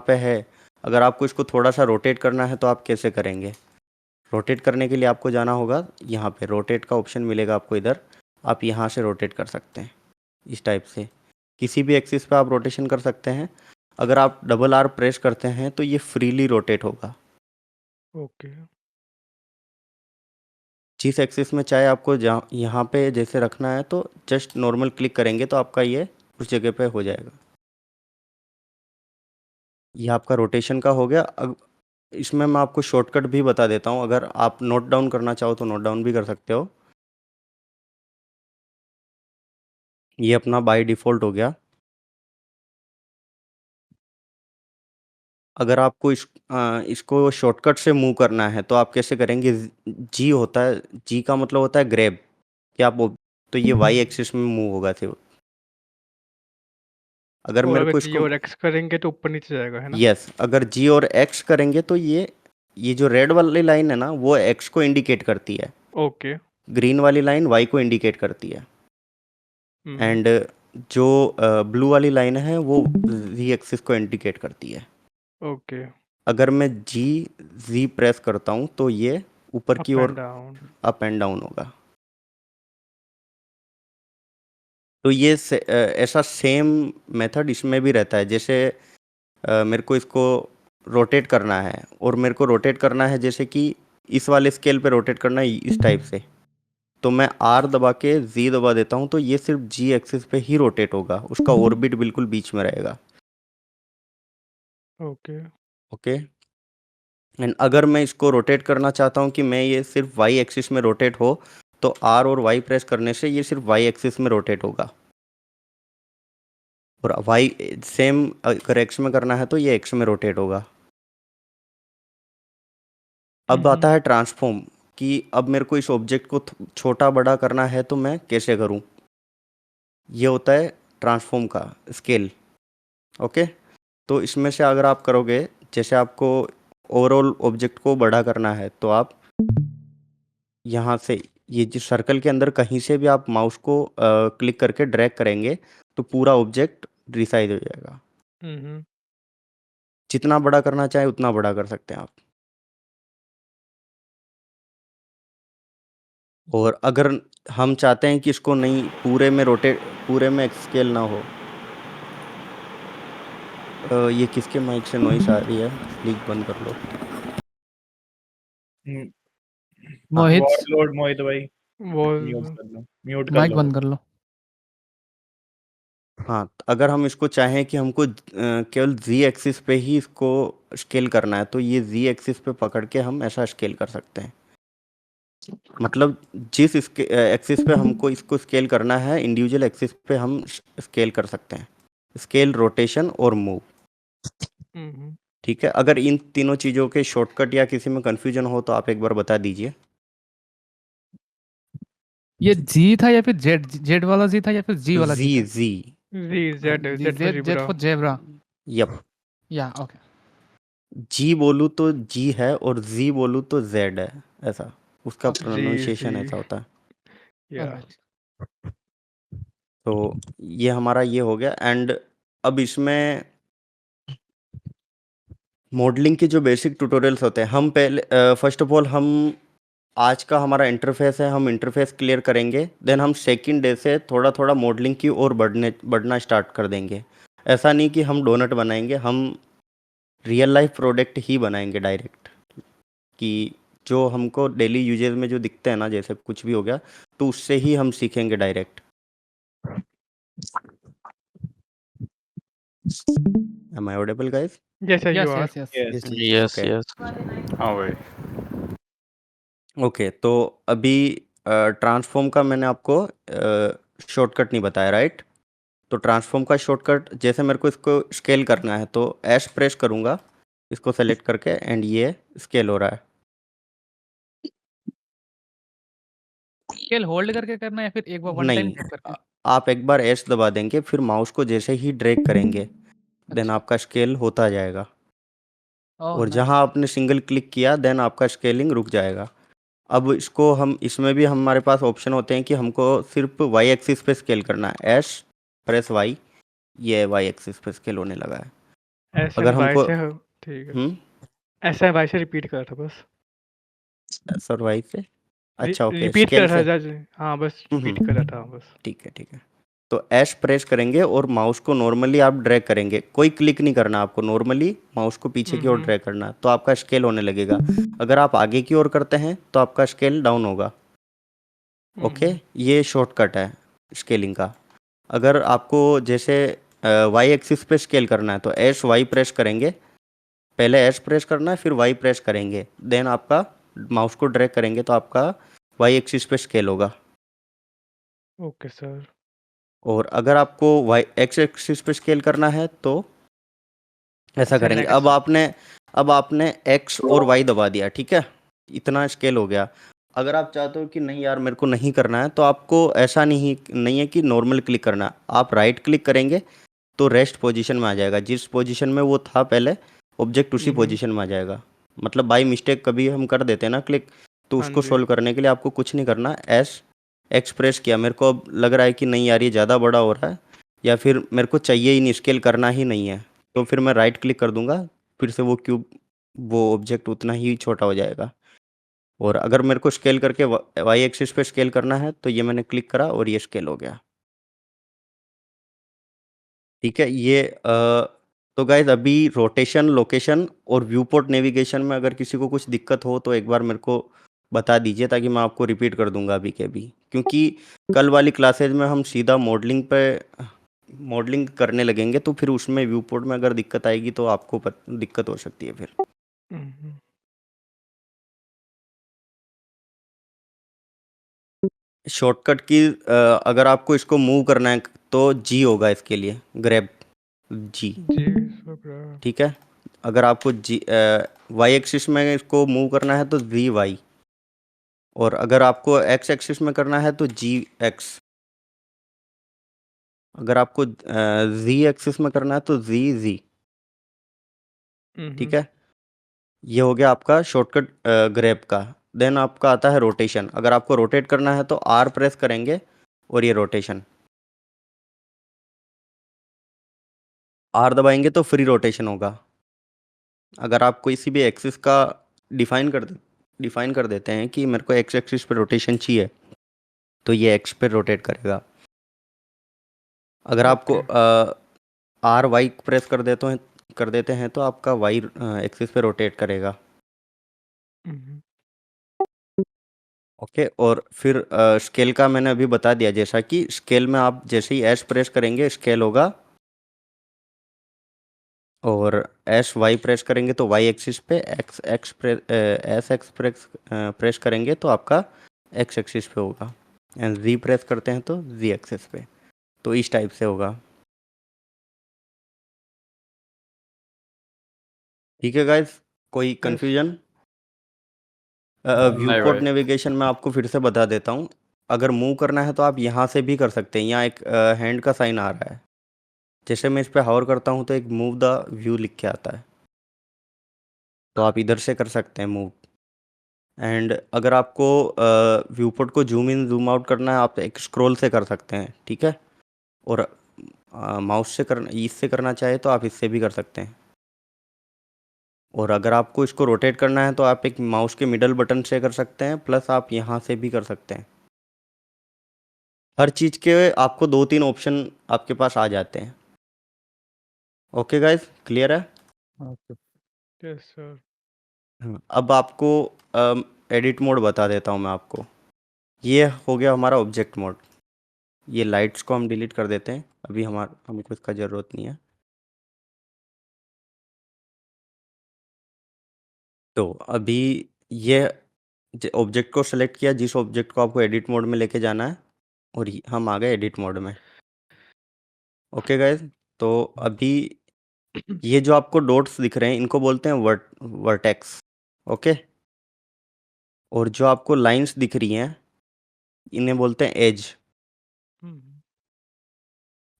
पे है, अगर आपको इसको थोड़ा सा रोटेट करना है तो आप कैसे करेंगे? रोटेट करने के लिए आपको जाना होगा, यहाँ पे रोटेट का ऑप्शन मिलेगा आपको इधर, आप यहाँ से रोटेट कर सकते हैं इस टाइप से, किसी भी एक्सिस पे आप रोटेशन कर सकते हैं। अगर आप डबल आर प्रेस करते हैं तो ये फ्रीली रोटेट होगा। ओके। जिस एक्सिस में चाहे आपको जहाँ यहाँ पे जैसे रखना है तो जस्ट नॉर्मल क्लिक करेंगे तो आपका ये उस जगह पे हो जाएगा। ये आपका रोटेशन का हो गया। अब इसमें मैं आपको शॉर्टकट भी बता देता हूँ, अगर आप नोट डाउन करना चाहो तो नोट डाउन भी कर सकते हो। ये अपना बाय डिफ़ॉल्ट हो गया। अगर आपको इसको शॉर्टकट से मूव करना है तो आप कैसे करेंगे? जी होता है, जी का मतलब होता है ग्रैब, कि आप तो ये वाई एक्सिस में मूव होगा सिर्फ। अगर और मेरे अगर को जी इसको और एक्स करेंगे तो ऊपर नीचे जाएगा, है ना? यस, अगर जी और एक्स करेंगे तो ये जो रेड वाली लाइन है ना वो एक्स को इंडिकेट करती है, ओके। ग्रीन वाली लाइन वाई को इंडिकेट करती है, हम्म। एंड जो ब्लू वाली लाइन है वो जी एक्सिस को इंडिकेट करती है। ओके। अगर मैं जी जी प्रेस करता हूँ तो ये ऊपर की up and or down. Up and down होगा। तो ये ऐसा सेम मेथड इसमें भी रहता है। जैसे मेरे को इसको रोटेट करना है, और मेरे को रोटेट करना है जैसे कि इस वाले स्केल पे रोटेट करना है इस टाइप से, तो मैं आर दबा के जी दबा देता हूँ तो ये सिर्फ जी एक्सिस पे ही रोटेट होगा, उसका ऑर्बिट बिल्कुल बीच में रहेगा। ओके। ओके। एंड अगर मैं इसको रोटेट करना चाहता हूँ कि मैं ये सिर्फ वाई एक्सिस में रोटेट हो, तो आर और वाई प्रेस करने से ये सिर्फ वाई एक्सिस में रोटेट होगा, और वाई सेम अगर एक्स में करना है तो ये एक्स में रोटेट होगा। अब आता है ट्रांसफॉर्म, कि अब मेरे को इस ऑब्जेक्ट को छोटा बड़ा करना है तो मैं कैसे करूं? ये होता है ट्रांसफॉर्म का स्केल। ओके। तो इसमें से अगर आप करोगे, जैसे आपको ओवरऑल ऑब्जेक्ट को बड़ा करना है तो आप यहाँ से ये जो सर्कल के अंदर कहीं से भी आप माउस को क्लिक करके ड्रैग करेंगे तो पूरा ऑब्जेक्ट रिसाइज हो जाएगा। हम्म। जितना बड़ा करना चाहे उतना बड़ा कर सकते हैं आप। और अगर हम चाहते हैं कि इसको नहीं पूरे में स्केल ना हो, ये किसके माइक से नॉइस आ रही है? प्लीज बंद कर लो। हाँ। मोहित वॉरलॉर्ड मोहित भाई, वो म्यूट कर लो, म्यूट कर माइक लो। बंद कर लो। हाँ, अगर हम इसको चाहें कि हमको केवल जी एक्सिस पे ही इसको स्केल करना है तो ये जी एक्सिस पे पकड़ के हम ऐसा स्केल कर सकते हैं। मतलब जिस एक्सिस पे हमको इसको स्केल करना है, इंडिविजुअल एक्सिस पे हम स्केल कर सकते हैं, स्केल, रोटेशन और मूव। हम्म। ठीक है। अगर इन तीनों चीज़ों के शॉर्टकट या किसी में कन्फ्यूजन हो तो आप एक बार बता दीजिए। ये जी था या फिर जेड? जेड वाला जी था या फिर जी वाला जी जी था? G G Z G, Z for Z Z zebra. For zebra. Yup. Yeah okay. G बोलूँ तो जी है और जी बोलूँ तो जेड है, ऐसा उसका ओके जी प्रोनाउंसिएशन सी। ऐसा होता है। या। ऑलराइट। तो ये हमारा ये हो गया। एंड अब इसमें मॉडलिंग के जो बेसिक ट्यूटोरियल्स होते हैं, हम पहले फर्स्ट ऑफ ऑल हम आज का हमारा इंटरफेस है, हम इंटरफेस क्लियर करेंगे, देन हम सेकंड डे से थोड़ा थोड़ा मॉडलिंग की ओर बढ़ना स्टार्ट कर देंगे। ऐसा नहीं कि हम डोनट बनाएंगे, हम रियल लाइफ प्रोडक्ट ही बनाएंगे डायरेक्ट, कि जो हमको डेली यूजेस में जो दिखते हैं ना, जैसे कुछ भी हो गया तो उससे ही हम सीखेंगे direct. Am I audible guys? Yes you yes are. Yes yes. Yes. Yes okay. Yes. हाँ भाई। ओके, तो अभी ट्रांसफॉर्म का मैंने आपको शॉर्टकट नहीं बताया, राइट? तो ट्रांसफॉर्म का शॉर्टकट, जैसे मेरे को इसको स्केल करना है तो एस प्रेस करूँगा इसको सेलेक्ट करके, एंड ये स्केल हो रहा है। स्केल होल्ड करके करना है या फिर एक बार वन टाइम नहीं, टैप करके? आप एक बार एस दबा देंगे, फिर माउस को जैसे ही ड्रैग करेंगे देन अच्छा। आपका स्केल होता जाएगा, ओह और नाइस। जहाँ आपने सिंगल क्लिक किया देन आपका स्केलिंग रुक जाएगा। अब इसको हम इसमें भी हमारे पास ऑप्शन होते हैं कि हमको सिर्फ वाई एक्सिस पे स्केल करना है, एस प्रेस वाई, ये वाई एक्सिस पे स्केल होने लगा है। ऐसे अगर में भाई हमको से हो ठीक है। हम्म ऐसा भाई से रिपीट कर था बस। सरवाइव से अच्छा ओके रिपीट स्केल कर रहा से था जज। हाँ बस रिपीट कर रहा था बस। ठीक है तो एश प्रेस करेंगे और माउस को नॉर्मली आप ड्रैग करेंगे, कोई क्लिक नहीं करना आपको, नॉर्मली माउस को पीछे की ओर ड्रैग करना तो आपका स्केल होने लगेगा। अगर आप आगे की ओर करते हैं तो आपका स्केल डाउन होगा। ओके ये शॉर्टकट है स्केलिंग का। अगर आपको जैसे वाई एक्सिस पे स्केल करना है तो एस वाई प्रेस करेंगे, पहले एस प्रेस करना है फिर वाई प्रेस करेंगे, देन आपका माउस को ड्रैग करेंगे तो आपका वाई एक्सिस पे स्केल होगा। Okay sir. और अगर आपको वाई एक्स एक्सिस पे स्केल करना है तो ऐसा अच्छा करेंगे। नेक्स्ट। अब आपने एक्स और वाई दबा दिया, ठीक है, इतना स्केल हो गया। अगर आप चाहते हो कि नहीं यार मेरे को नहीं करना है तो आपको ऐसा नहीं है कि नॉर्मल क्लिक करना, आप राइट क्लिक करेंगे तो रेस्ट पोजीशन में आ जाएगा, जिस पोजीशन में वो था पहले ऑब्जेक्ट उसी पोजीशन में आ जाएगा। मतलब बाई मिस्टेक कभी हम कर देते हैं ना क्लिक, तो हाँ उसको जी। सोल्व करने के लिए आपको कुछ नहीं करना, एस एक्सप्रेस किया, मेरे को अब लग रहा है कि नहीं यार ये ज़्यादा बड़ा हो रहा है या फिर मेरे को चाहिए ही नहीं, स्केल करना ही नहीं है, तो फिर मैं राइट क्लिक कर दूंगा, फिर से वो क्यूब वो ऑब्जेक्ट उतना ही छोटा हो जाएगा। और अगर मेरे को स्केल करके वाई एक्सिस पे स्केल करना है तो ये मैंने क्लिक करा और ये स्केल हो गया। ठीक है ये तो गाइज अभी रोटेशन, लोकेशन और व्यू पोर्ट नेविगेशन में अगर किसी को कुछ दिक्कत हो तो एक बार मेरे को बता दीजिए ताकि मैं आपको रिपीट कर दूंगा अभी के अभी, क्योंकि कल वाली क्लासेज में हम सीधा मॉडलिंग करने लगेंगे तो फिर उसमें व्यू पोर्ट में अगर दिक्कत आएगी तो आपको दिक्कत हो सकती है फिर। शॉर्टकट की अगर आपको इसको मूव करना है तो जी होगा इसके लिए, ग्रैब जी, जी सर। ठीक है। अगर आपको जी वाई एक्सिस में इसको मूव करना है तो वी वाई, और अगर आपको एक्स एक्सिस में करना है तो जी एक्स, अगर आपको जी एक्सिस में करना है तो जी जी, ठीक है। ये हो गया आपका शॉर्टकट ग्रैब का। देन आपका आता है रोटेशन, अगर आपको रोटेट करना है तो आर प्रेस करेंगे और ये रोटेशन, आर दबाएंगे तो फ्री रोटेशन होगा। अगर आप किसी भी एक्सिस का डिफाइन कर देते हैं कि मेरे को एक्स एक्सिस पे रोटेशन चाहिए तो ये एक्स पे रोटेट करेगा। अगर आपको आर वाई प्रेस कर देते हैं तो आपका वाई एक्सिस पे रोटेट करेगा। ओके और फिर स्केल का मैंने अभी बता दिया, जैसा कि स्केल में आप जैसे ही एस प्रेस करेंगे स्केल होगा, और एस वाई प्रेस करेंगे तो वाई एक्सिस पे, एस एक्स प्रेस करेंगे तो आपका एक्स एक्सिस पे होगा, एंड जी प्रेस करते हैं तो जी एक्सिस पे, तो इस टाइप से होगा। ठीक है गाइस, कोई कंफ्यूजन? व्यू नहीं पोर्ट भाई। नेविगेशन में आपको फिर से बता देता हूँ। अगर मूव करना है तो आप यहाँ से भी कर सकते हैं, यहाँ एक हैंड का साइन आ रहा है, जैसे मैं इस पर हावर करता हूँ तो एक मूव द व्यू लिख के आता है, तो आप इधर से कर सकते हैं मूव। एंड अगर आपको व्यू पोर्ट को जूम इन जूम आउट करना है आप एक स्क्रॉल से कर सकते हैं, ठीक है। और माउस से करना, इससे करना चाहे तो आप इससे भी कर सकते हैं। और अगर आपको इसको रोटेट करना है तो आप एक माउस के मिडल बटन से कर सकते हैं, प्लस आप यहाँ से भी कर सकते हैं। हर चीज़ के आपको 2-3 ऑप्शन आपके पास आ जाते हैं। ओके गाइस, क्लियर है? Yes sir. अब आपको एडिट मोड बता देता हूँ मैं आपको। ये हो गया हमारा ऑब्जेक्ट मोड। ये लाइट्स को हम डिलीट कर देते हैं, अभी हमको इसका ज़रूरत नहीं है। तो अभी ये ऑब्जेक्ट को सेलेक्ट किया, जिस ऑब्जेक्ट को आपको एडिट मोड में लेके जाना है, और हम आ गए एडिट मोड में। ओके गाइस, तो अभी ये जो आपको डॉट्स दिख रहे हैं इनको बोलते हैं वर्टेक्स। ओके, और जो आपको लाइंस दिख रही हैं इन्हें बोलते हैं एज।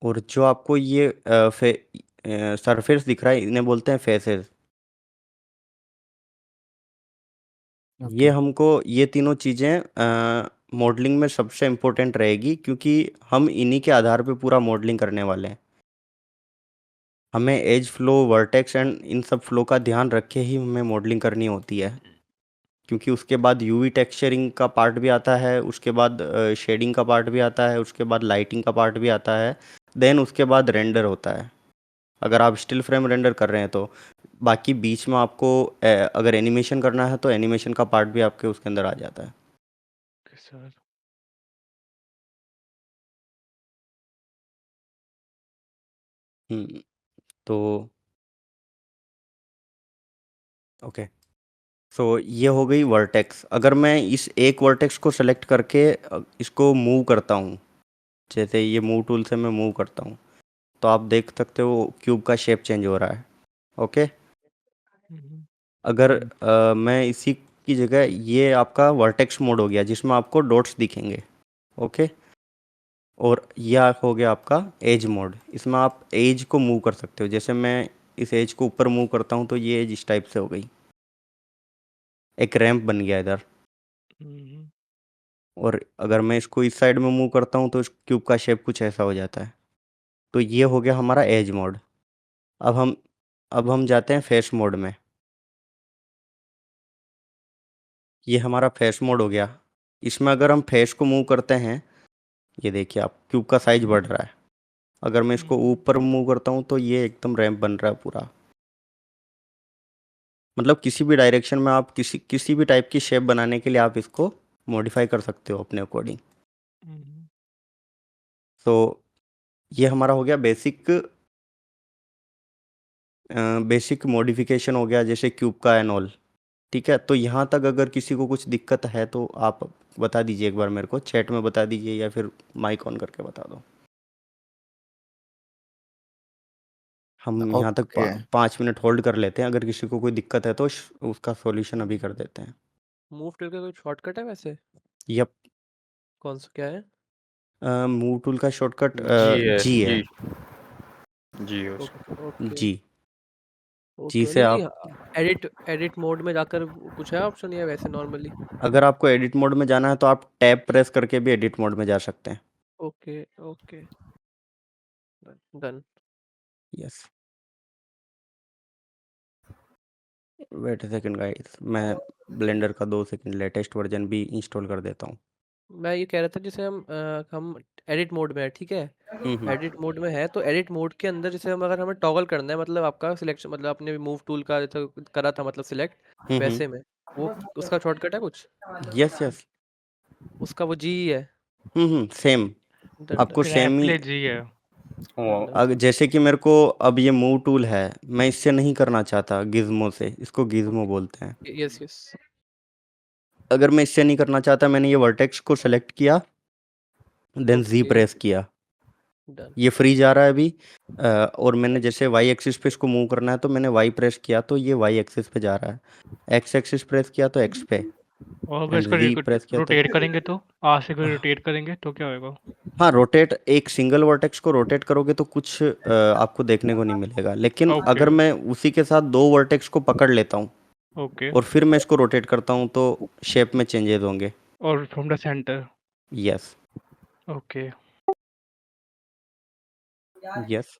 और जो आपको ये सरफेस दिख रहा है इन्हें बोलते हैं फेसेस। ये हमको ये तीनों चीज़ें मॉडलिंग में सबसे इम्पोर्टेंट रहेगी, क्योंकि हम इन्हीं के आधार पे पूरा मॉडलिंग करने वाले हैं। हमें एज फ्लो, वर्टेक्स एंड इन सब फ्लो का ध्यान रख के ही हमें मॉडलिंग करनी होती है, क्योंकि उसके बाद यूवी टेक्सचरिंग का पार्ट भी आता है, उसके बाद शेडिंग का पार्ट भी आता है, उसके बाद लाइटिंग का पार्ट भी आता है, देन उसके बाद रेंडर होता है, अगर आप स्टिल फ्रेम रेंडर कर रहे हैं तो। बाकी बीच में आपको अगर एनिमेशन करना है तो एनिमेशन का पार्ट भी आपके उसके अंदर आ जाता है। Okay sir. तो ओके, सो ये हो गई वर्टेक्स। अगर मैं इस एक वर्टेक्स को सेलेक्ट करके इसको मूव करता हूँ, जैसे ये मूव टूल से मैं मूव करता हूँ, तो आप देख सकते हो क्यूब का शेप चेंज हो रहा है। ओके, हम्म, अगर मैं इसी की जगह, ये आपका वर्टेक्स मोड हो गया जिसमें आपको डॉट्स दिखेंगे। ओके, और यह हो गया आपका एज मोड, इसमें आप एज को मूव कर सकते हो। जैसे मैं इस एज को ऊपर मूव करता हूँ तो ये एज इस टाइप से हो गई, एक रैंप बन गया इधर। हम्म, और अगर मैं इसको इस साइड में मूव करता हूँ तो इस क्यूब का शेप कुछ ऐसा हो जाता है। तो ये हो गया हमारा एज मोड। अब हम अब हम जाते हैं फेस मोड में। ये हमारा फेस मोड हो गया। इसमें अगर हम फेस को मूव करते हैं, ये देखिए आप क्यूब का साइज बढ़ रहा है। अगर मैं इसको ऊपर मूव करता हूँ तो ये एकदम रैंप बन रहा है पूरा। मतलब किसी भी डायरेक्शन में आप किसी भी टाइप की शेप बनाने के लिए आप इसको मॉडिफाई कर सकते हो अपने अकॉर्डिंग। हम्म, तो ये हमारा हो गया बेसिक मॉडिफिकेशन हो गया, जैसे क्यूब का एंड ऑल। ठीक है, तो यहाँ तक अगर किसी को कुछ दिक्कत है तो आप बता दीजिए, एक बार मेरे को चैट में बता दीजिए या फिर माइक ऑन करके बता दो। हम यहाँ तक ओके 5 मिनट होल्ड कर लेते हैं, अगर किसी को कोई दिक्कत है तो उसका सॉल्यूशन अभी कर देते हैं। मूव टूल का कोई शॉर्टकट है वैसे? यप, कौन सा क्या है? मूव टूल का शॉर्टकट जी है जी है। जी है उसका। ओके जी, जी ओके से नहीं आप, नहीं, एडिट मोड में जाकर कुछ है ऑप्शन या वैसे नॉर्मली? अगर आपको एडिट मोड में जाना है तो आप टैब प्रेस करके भी एडिट मोड में जा सकते हैं। Okay okay done. Yes, wait a second guys, मैं ब्लेंडर का 2 सेकंड लेटेस्ट वर्जन भी इंस्टॉल कर देता हूँ। मैं ये कह रहा था जैसे हम एडिट मोड में है, ठीक है? एडिट मोड में है तो एडिट मोड के अंदर जैसे हम अगर हमें टॉगल करना है, मतलब आपका सिलेक्शन, मतलब आपने मूव टूल का जैसे करा था मतलब सिलेक्ट वैसे में, वो उसका शॉर्टकट है कुछ? यस यस, उसका वो जी ही है। सेम, डन आपको डन सेम रैंप ही। ले जी है। वो डन। जैसे कि मेरे को अब ये मूव टूल है, मैं इससे नहीं करना चाहता गिज्मो से, इसको गिज्मो बोलते हैं। Yes yes. अगर मैं इससे नहीं करना चाहता, मैंने ये वर्टेक्स को सेलेक्ट किया, देन जी ओके प्रेस किया, डन। ये फ्री जा रहा है अभी। और मैंने जैसे वाई एक्सिस पे इसको मूव करना है तो मैंने वाई प्रेस किया तो ये वाई एक्सिस पे जा रहा है, एक्स एक्सिस प्रेस किया तो एक्स पे, और अगर एंड इसको जी प्रेस किया तो। रोटेट करेंगे तो आज से कोई रोटेट करेंगे तो क्या होगा? हाँ, रोटेट, एक सिंगल वर्टेक्स को रोटेट करोगे तो कुछ आपको देखने को नहीं मिलेगा, लेकिन ओके अगर मैं उसी के साथ 2 वर्टेक्स को पकड़ लेता हूँ ओके। और फिर मैं इसको रोटेट करता हूँ तो शेप में चेंजेस होंगे। और from the centre. Yes okay. Yes,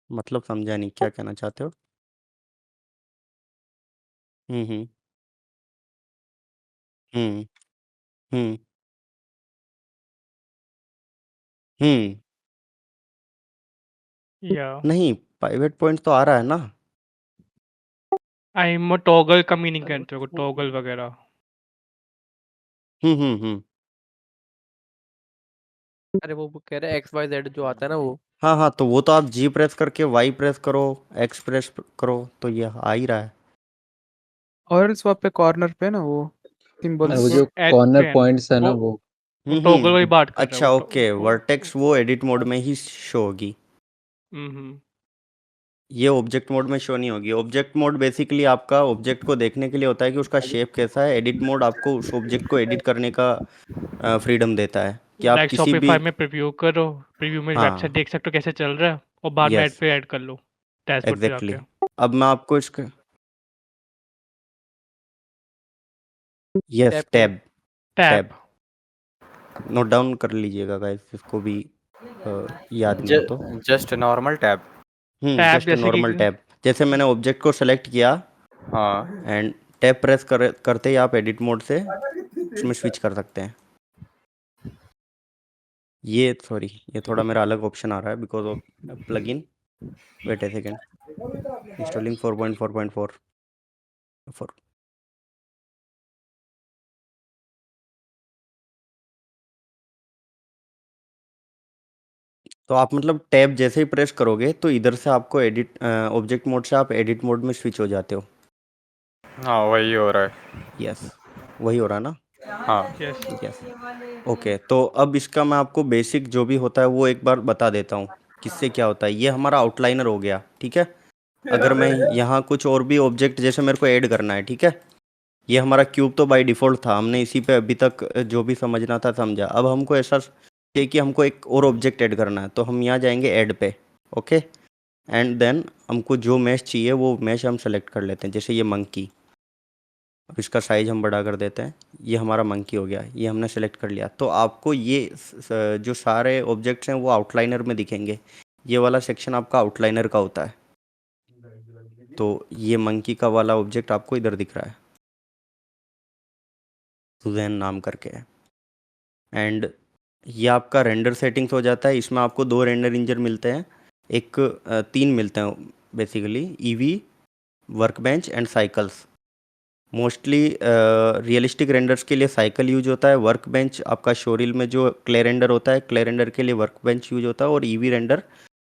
मतलब समझा नहीं, क्या कहना चाहते हो? हम्म, हम्म, हम्म, हम्म। या नहीं, पाइवेट पॉइंट तो आ रहा है ना। आई एम टॉगल का मीनिंग कहते हो, टॉगल वगैरह। हम्म। अरे वो कह रहे हैं एक्स वाई जेड जो आता है ना वो। हाँ हाँ, तो वो तो आप जी प्रेस करके वाई प्रेस करो, एक्स प्रेस करो तो ये आ ही रहा है। और इस वहाँ पे कॉर्नर पे ना वो और सिंबल्स। वो वो जो एग कॉर्नर पेन पॉइंट्स है ना वो वो टॉगल वाली बात कर रहा है अच्छा, वो ओके, वर्टेक्स वो एडिट मोड में ही शो होगी, हम्म। ये ऑब्जेक्ट मोड में शो नहीं होगी। ऑब्जेक्ट मोड बेसिकली आपका ऑब्जेक्ट को देखने के लिए होता है कि उसका शेप कैसा है। एडिट मोड आपको उस ऑब्जेक्ट को एडिट करने का फ्रीडम देता है कि आप लाइक किसी भी। शॉपिफाई में प्रीव्यू करो, प्रीव्यू में वेबसाइट हाँ, देख सकते हो कैसे चल रहा है और बाद में ऐड यस, पे ऐड कर लो डैशबोर्ड पे एग्जैक्टली। जाके। अब मैं आपको इसका yes, tab tab tab note down कर लीजिएगा गाइस, जिसको भी याद नहीं हो तो। Just normal tab. Tab just जैसे कि नॉर्मल टैब, जैसे मैंने ऑब्जेक्ट को सेलेक्ट किया हाँ एंड टैब प्रेस करते ही आप एडिट मोड से उसमें स्विच कर सकते हैं। ये सॉरी, ये थोड़ा मेरा अलग ऑप्शन आ रहा है because of plugin. Wait a second, installing 4.4.4 4। तो आप मतलब टैब जैसे ही प्रेस करोगे तो इधर से आपको एडिट ऑब्जेक्ट मोड से आप एडिट मोड में स्विच हो जाते हो। हाँ वही हो रहा है। यस, वही हो रहा है ना। हाँ यस यस, ओके। तो अब इसका मैं आपको बेसिक जो भी होता है वो एक बार बता देता हूँ किससे क्या होता है। ये हमारा आउटलाइनर हो गया, ठीक है। अगर मैं यहाँ कुछ और भी ऑब्जेक्ट जैसे मेरे को ऐड करना है, ठीक है। ये हमारा क्यूब तो बाय डिफ़ॉल्ट था, हमने इसी पे अभी तक जो भी समझना था समझा। अब हमको ऐसा चाहिए कि हमको एक और ऑब्जेक्ट ऐड करना है, तो हम यहाँ जाएंगे ऐड पे, ओके। एंड देन हमको जो मैश चाहिए वो मैश हम सेलेक्ट कर लेते हैं, जैसे ये मंकी। अब इसका साइज हम बड़ा कर देते हैं। ये हमारा मंकी हो गया, ये हमने सेलेक्ट कर लिया। तो आपको ये जो सारे ऑब्जेक्ट्स हैं वो आउटलाइनर में दिखेंगे। ये वाला सेक्शन आपका आउटलाइनर का होता है। तो ये मंकी का वाला ऑब्जेक्ट आपको इधर दिख रहा है, सुजैन नाम करके है। एंड ये आपका रेंडर सेटिंग्स हो जाता है। इसमें आपको 2 रेंडर इंजन मिलते हैं, एक 3 मिलते हैं basically, EV, workbench and cycles. Mostly realistic renders के लिए साइकिल यूज होता है। वर्कबेंच आपका शोरील में जो क्ले रेंडर होता है, क्ले रेंडर के लिए वर्कबेंच यूज होता है। और ईवी रेंडर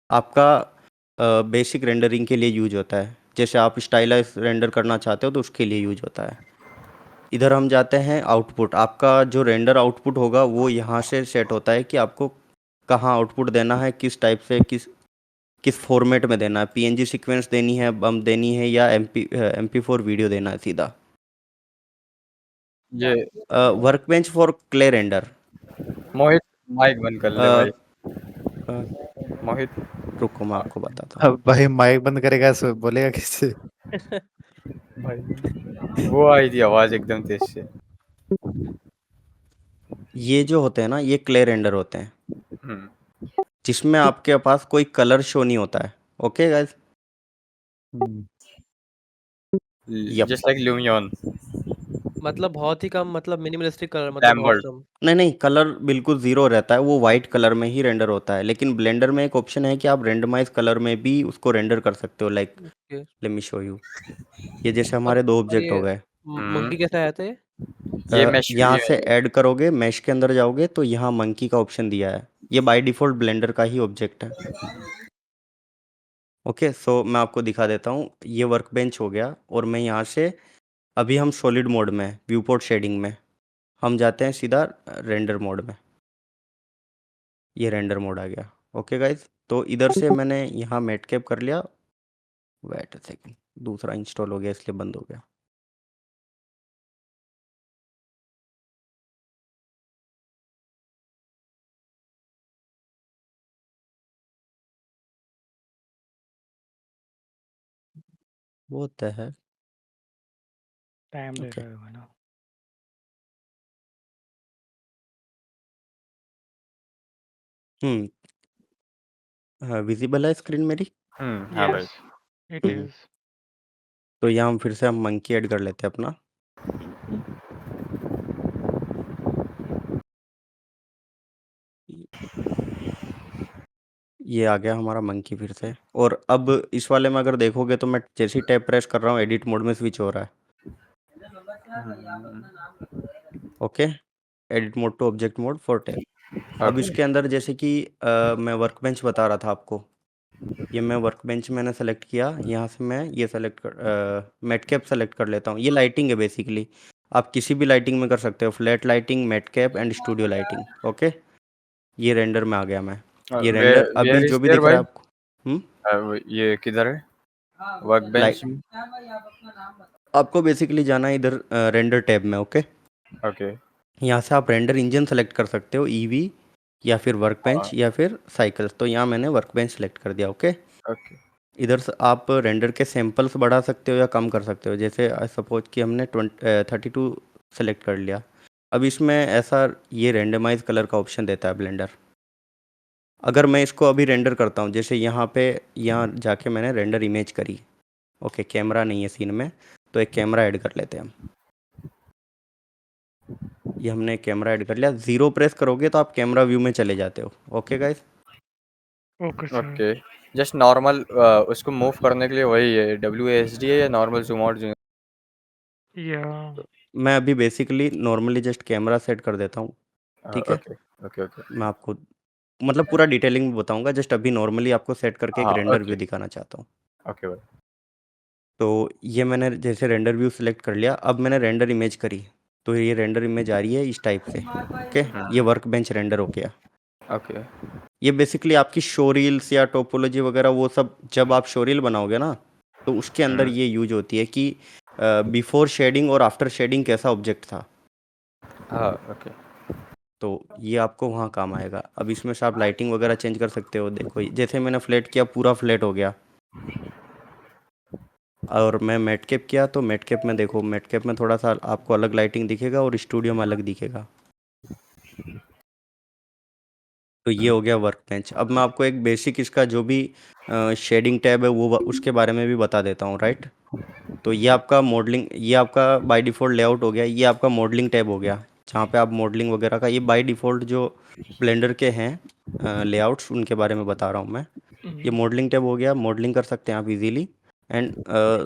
आपका बेसिक रेंडरिंग के लिए यूज होता है। जैसे आप स्टाइलाइज रेंडर करना चाहते हो तो उसके लिए यूज होता है। इधर हम जाते हैं आउटपुट। आपका जो रेंडर आउटपुट होगा वो यहाँ से सेट होता है कि आपको कहाँ आउटपुट देना है, किस टाइप से, किस फॉर्मेट में देना है। पीएनजी सीक्वेंस देनी है, बम देनी है, या MP4 वीडियो देना है सीधा। ये workbench for clay render. Mohit mic बंद कर ले भाई। मोहित रुको मैं आपको बताता हूँ। अब भाई माइक बंद करेगा सो बोलेगा किससे? भाई वो आई थी आवाज एकदम तेज से। ये जो होते हैं ना, ये क्ले रेंडर होते हैं हम्म जिसमें आपके पास कोई कलर शो नहीं होता है। Okay guys. Yup. Just like Lumion. मतलब बहुत ही कम, मतलब मिनिमलिस्टिक कलर, मतलब बहुत लैम्बर्ट। कम। नहीं नहीं, कलर बिल्कुल ज़ीरो रहता है, वो वाइट कलर में ही रेंडर होता है। लेकिन ब्लेंडर में एक ऑप्शन है कि आप रेंडमाइज कलर में भी उसको रेंडर कर सकते हो। Like okay. Let me show you. ये जैसे और हमारे 2 और ऑब्जेक्ट हो ये गए। मंकी कैसा आया था ये? ये मैश यहाँ से वीडियो ऐड करोगे, मैश के अंदर जाओगे तो यहाँ मंकी का ऑप्शन दिया है। ये बाय डिफ़ॉल्ट ब्लेंडर का ही ऑब्जेक्ट है। ओके, सो मैं आपको दिखा देता हूँ। ये वर्कबेंच हो गया और मैं यहाँ से, अभी हम सॉलिड मोड में हैं, व्यूपोर्ट शेडिंग में। हम जाते हैं सीधा रेंडर मोड में। ये रेंडर मोड आ गया। ओके गाइज, तो इधर से मैंने यहाँ मेटकैप कर लिया। वेट अ सेकेंड, दूसरा इंस्टॉल हो गया इसलिए बंद हो गया। वो होता है। टाइम ले ओके, रहा होगा ना। हाँ, विजिबल है स्क्रीन मेरी। हाँ भाई। Yes it hmm, is. तो यहाँ हम फिर से हम मंकी ऐड कर लेते हैं अपना। ये आ गया हमारा मंकी फिर से। और अब इस वाले में अगर देखोगे तो मैं जैसे ही टैब प्रेस कर रहा हूँ एडिट मोड में स्विच हो रहा है। Okay, edit mode to object mode for tab. अब ओके इसके अंदर जैसे कि मैं वर्कबेंच बता रहा था आपको। ये मैं वर्कबेंच मैंने सेलेक्ट किया। यहाँ से मैं ये सेलेक्ट कर मेटकैप सेलेक्ट कर लेता हूँ। ये लाइटिंग है बेसिकली, आप किसी भी लाइटिंग में कर सकते हो। Flat lighting, matcap and studio lighting. Okay, ये रेंडर में आ गया मैं। ये रेंडर अभी वेयर इज जो भी देयर दिख रहा भाई? है आपको। ये किधर है वर्कबेंच? लाइट आपको बेसिकली जाना है इधर रेंडर टैब में। ओके, ओके यहाँ से आप रेंडर इंजन सेलेक्ट कर सकते हो, ईवी या फिर वर्कबेंच हाँ या फिर साइकिल्स। तो यहाँ मैंने वर्कबेंच सेलेक्ट कर दिया। ओके, ओके इधर से आप रेंडर के सैंपल्स बढ़ा सकते हो या कम कर सकते हो। जैसे सपोज कि हमने 32 सेलेक्ट कर लिया। अब इसमें ऐसा ये रेंडमाइज कलर का ऑप्शन देता है ब्लेंडर। अगर मैं इसको अभी रेंडर करता हूँ, जैसे यहाँ जाके मैंने रेंडर इमेज करी, ओके कैमरा नहीं है सीन में, तो एक कैमरा ऐड कर लेते हैं हम। ये हमने कैमरा ऐड कर लिया। 0 प्रेस करोगे तो आप कैमरा व्यू में चले जाते हो। Okay guys, okay sir. Okay, just normal उसको मूव करने के लिए वही है, WASD है या नॉर्मल जूम आउट जूम? या मैं अभी basically normally just camera set कर देता हूँ, ठीक है। ओके ओके ओके, मैं आपको मतलब पूरा डिटेलिंग में बताऊंगा, जस्ट अभी नॉर्मली आपको सेट करके एक हाँ रेंडर ओके व्यू दिखाना चाहता हूँ। ओके भाई, तो ये मैंने जैसे रेंडर व्यू सिलेक्ट कर लिया। अब मैंने रेंडर इमेज करी, तो ये रेंडर इमेज आ रही है इस टाइप से। ओके, ये वर्क बेंच रेंडर हो गया। ओके ये बेसिकली आपकी शो रील्स या टोपोलॉजी वगैरह वो सब, जब आप शो रील बनाओगे ना, तो उसके अंदर ये यूज होती है कि बिफोर शेडिंग और आफ्टर शेडिंग कैसा ऑब्जेक्ट था। हाँ ओके तो ये आपको वहाँ काम आएगा। अब इसमें से आप लाइटिंग वगैरह चेंज कर सकते हो। देखो जैसे मैंने फ्लैट किया, पूरा फ्लैट हो गया। और मैं मैट कैप किया, तो मैट कैप में देखो, मैट कैप में थोड़ा सा आपको अलग लाइटिंग दिखेगा और स्टूडियो में अलग दिखेगा। तो ये हो गया वर्क बेंच। अब मैं आपको एक बेसिक इसका जो भी शेडिंग टैब है वो उसके बारे में भी बता देता हूँ, राइट। तो ये आपका मॉडलिंग, ये आपका बाय डिफ़ॉल्ट लेआउट हो गया। ये आपका मॉडलिंग टैब हो गया, जहाँ पे आप मॉडलिंग वगैरह का, ये बाय डिफ़ॉल्ट जो ब्लेंडर के हैं लेआउट्स, उनके बारे में बता रहा हूँ मैं। ये मॉडलिंग टैब हो गया, मॉडलिंग कर सकते हैं आप इजीली। एंड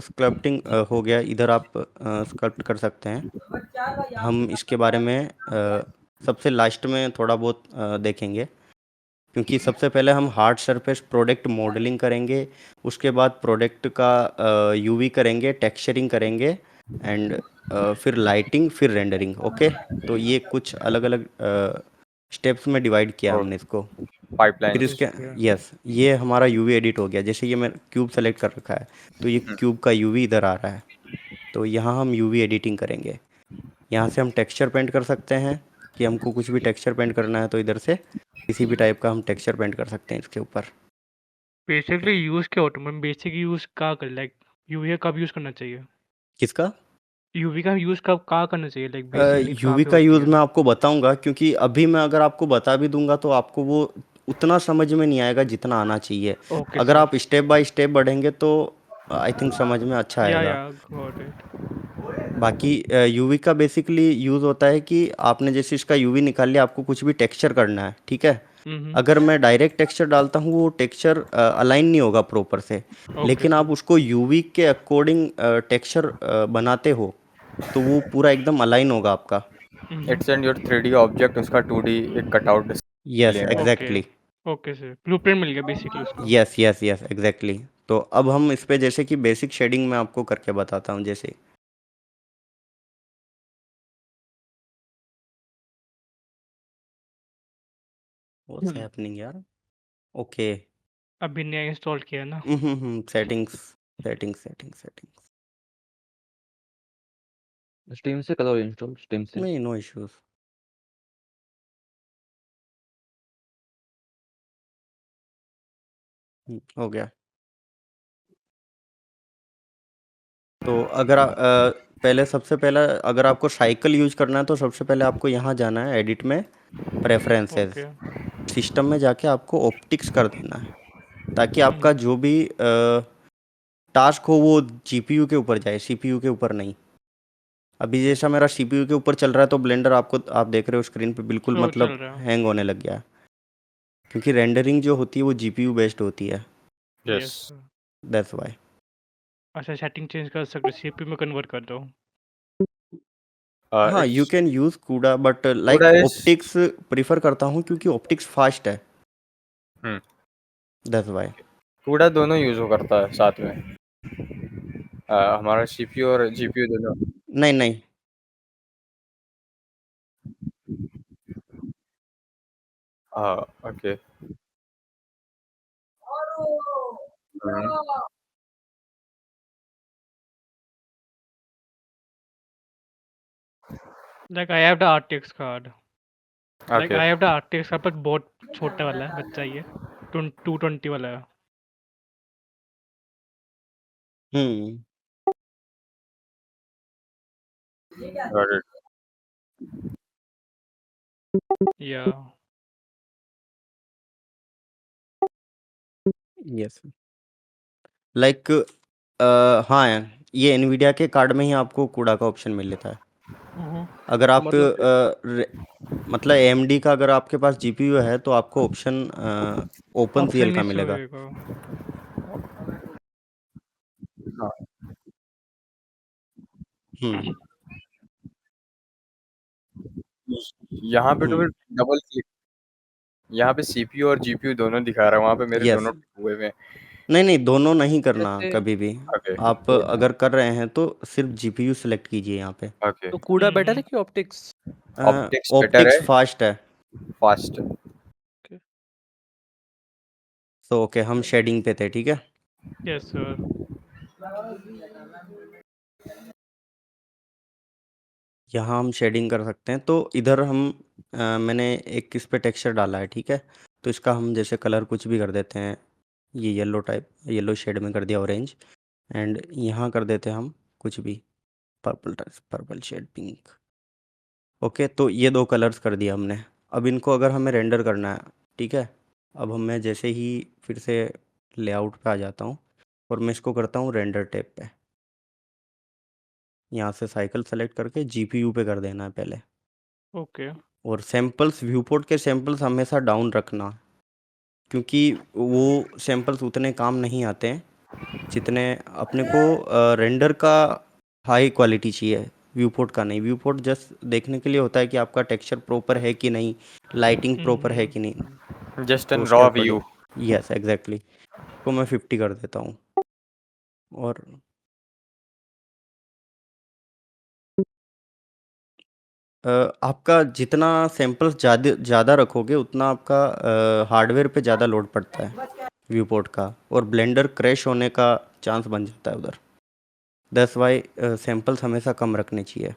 स्कल्पटिंग हो गया, इधर आप स्कल्प्ट कर सकते हैं। हम इसके बारे में सबसे लास्ट में थोड़ा बहुत देखेंगे, क्योंकि सबसे पहले हम हार्ड सरफेस प्रोडक्ट मॉडलिंग करेंगे, उसके बाद प्रोडक्ट का यूवी करेंगे, टेक्सचरिंग करेंगे, एंड फिर लाइटिंग, फिर रेंडरिंग। ओके, तो ये कुछ अलग अलग स्टेप्स में डिवाइड किया हमने इसको। पाइपलाइन। फिर इसके यस, ये हमारा यूवी एडिट हो गया। जैसे ये मैं क्यूब सेलेक्ट कर रखा है, तो ये क्यूब का यूवी इधर आ रहा है, तो यहाँ हम यूवी एडिटिंग करेंगे। यहाँ से हम टेक्सचर पेंट कर सकते हैं, कि हमको कुछ भी टेक्सचर पेंट करना है तो इधर से किसी भी टाइप का हम टेक्सचर पेंट कर सकते हैं इसके ऊपर। बेसिकली यूज क्या होता है? बेसिक यूज का कर लाइक यूवी कब यूज करना चाहिए? किसका? यूवी का यूज कब कहाँ करना चाहिए? लाइक बेसिकली कहाँ यूवी पे का होती यूज़ है? मैं आपको बताऊंगा, क्योंकि अभी मैं अगर आपको बता भी दूंगा तो आपको वो उतना समझ में नहीं आएगा जितना आना चाहिए। ओके अगर सर। आप स्टेप बाय स्टेप बढ़ेंगे तो आई थिंक समझ में अच्छा आएगा। या गॉट इट। बाकी यूवी का बेसिकली यूज़ होता है कि आपने जैसे इसका यूवी निकाल लिया, आपको कुछ भी टेक्सचर करना है, ठीक है। अगर मैं डायरेक्ट टेक्सचर डालता हूँ, वो टेक्सचर अलाइन नहीं होगा प्रॉपर से। लेकिन आप उसको यूवी के अकॉर्डिंग टेक्सचर बनाते हो, तो वो पूरा एकदम अलाइन होगा आपका। It's and your 3D object उसका 2D एक कटआउट यस लेगा। एग्जैक्टली। ओके सर, ब्लूप्रिंट मिल गया बेसिकली उसका। Yes yes yes exactly. तो अब हम इस पे जैसे कि बेसिक शेडिंग में आपको करके बताता हूँ। जैसे व्हाट्स हैपनिंग यार। ओके, अभी नया इंस्टॉल किया ना। Settings settings settings settings. Steam से करो इंस्टॉल, स्टीम से। नहीं, नो इश्यूज। हो गया। तो अगर पहले सबसे पहला, अगर आपको साइकिल यूज करना है तो सबसे पहले आपको यहाँ जाना है एडिट में, प्रेफरेंसेस, ओके। सिस्टम में जाके आपको ऑप्टिक्स कर देना है, ताकि आपका जो भी टास्क हो वो जीपीयू के ऊपर जाए, सीपीयू के ऊपर नहीं। अभी जैसा मेरा सीपीयू के ऊपर चल रहा है, तो ब्लेंडर आपको, आप देख रहे हो स्क्रीन पे, बिल्कुल स्लो मतलब चल रहा है। हैंग होने लग गया है, क्योंकि रेंडरिंग जो होती है वो जीपीयू बेस्ड होती है। यस। That's why. अच्छा, सेटिंग चेंज कर सकते, सीपीयू में कन्वर्ट कर दो। हाँ, यू कैन यूज कूडा, but like CUDA is optics prefer करता हूँ, क्योंकि ऑप्टिक्स फास्ट है। हम्म दैट्स वाई। CUDA दोनों यूज हो करता है साथ में। हमारा CPU और GPU दोनों। नहीं नहीं, हाँ okay. Like I have the RTX card. Like okay I have the RTX card, पर बहुत छोटा वाला है, बच्चा ही है। 220 वाला है। हम्म। Got it. Yeah yes like हाँ ये एनवीडिया के कार्ड में ही आपको कूड़ा का ऑप्शन मिल लेता है। अगर तो आप मतलब मतलब एएमडी का अगर आपके पास जीपीयू है तो आपको ऑप्शन ओपन ऑप्शन सीएल का नहीं मिलेगा। होएगा। हाँ हम्म यहाँ पे तो हम्म फिर डबल क्लिक, यहाँ पे सीपीयू और जीपीयू दोनों दिखा रहा है, वहाँ पे मेरे यस दोनों हुए हुए हैं। नहीं दोनों नहीं करना जैसे कभी भी। ओके आप अगर कर रहे हैं तो सिर्फ जीपीयू सेलेक्ट कीजिए यहाँ पे। ओके। तो कूड़ा बेटर है कि ऑप्टिक्स? ऑप्टिक्स बेटर ऑप्टिक्स है, फास्ट है। फास्ट। तो ओके हम शेडिंग पे थे, ठीक है। Yes sir. यहाँ हम शेडिंग कर सकते हैं। तो इधर हम मैंने एक इस पे टेक्सचर डाला है, ठीक है। तो इसका हम जैसे कलर कुछ भी कर देते हैं, ये येलो टाइप येलो शेड में कर दिया ऑरेंज, एंड यहाँ कर देते हैं हम कुछ भी पर्पल शेड पिंक। ओके तो ये दो कलर्स कर दिया हमने। अब इनको अगर हमें रेंडर करना है, ठीक है। अब मैं जैसे ही फिर से लेआउट पे आ जाता हूँ और मैं इसको करता हूँ रेंडर टैब पे। यहाँ से साइकिल सेलेक्ट करके जीपीयू पे कर देना है पहले। ओके। और सैम्पल्स व्यूपोर्ट के सैम्पल्स हमेशा डाउन रखना, क्योंकि वो सैम्पल्स उतने काम नहीं आते हैं जितने अपने को रेंडर का हाई क्वालिटी चाहिए, व्यूपोर्ट का नहीं। व्यूपोर्ट जस्ट देखने के लिए होता है कि आपका टेक्सचर प्रॉपर है कि नहीं, लाइटिंग प्रॉपर है कि नहीं। जस्ट तो एन उसके raw according view. Yes exactly. तो मैं 50 कर देता हूँ। और आपका जितना सैंपल्स ज़्यादा रखोगे उतना आपका हार्डवेयर पे ज़्यादा लोड पड़ता है व्यूपोर्ट का, और ब्लेंडर क्रैश होने का चांस बन जाता है उधर। दैट्स वाई सैंपल्स हमेशा कम रखने चाहिए।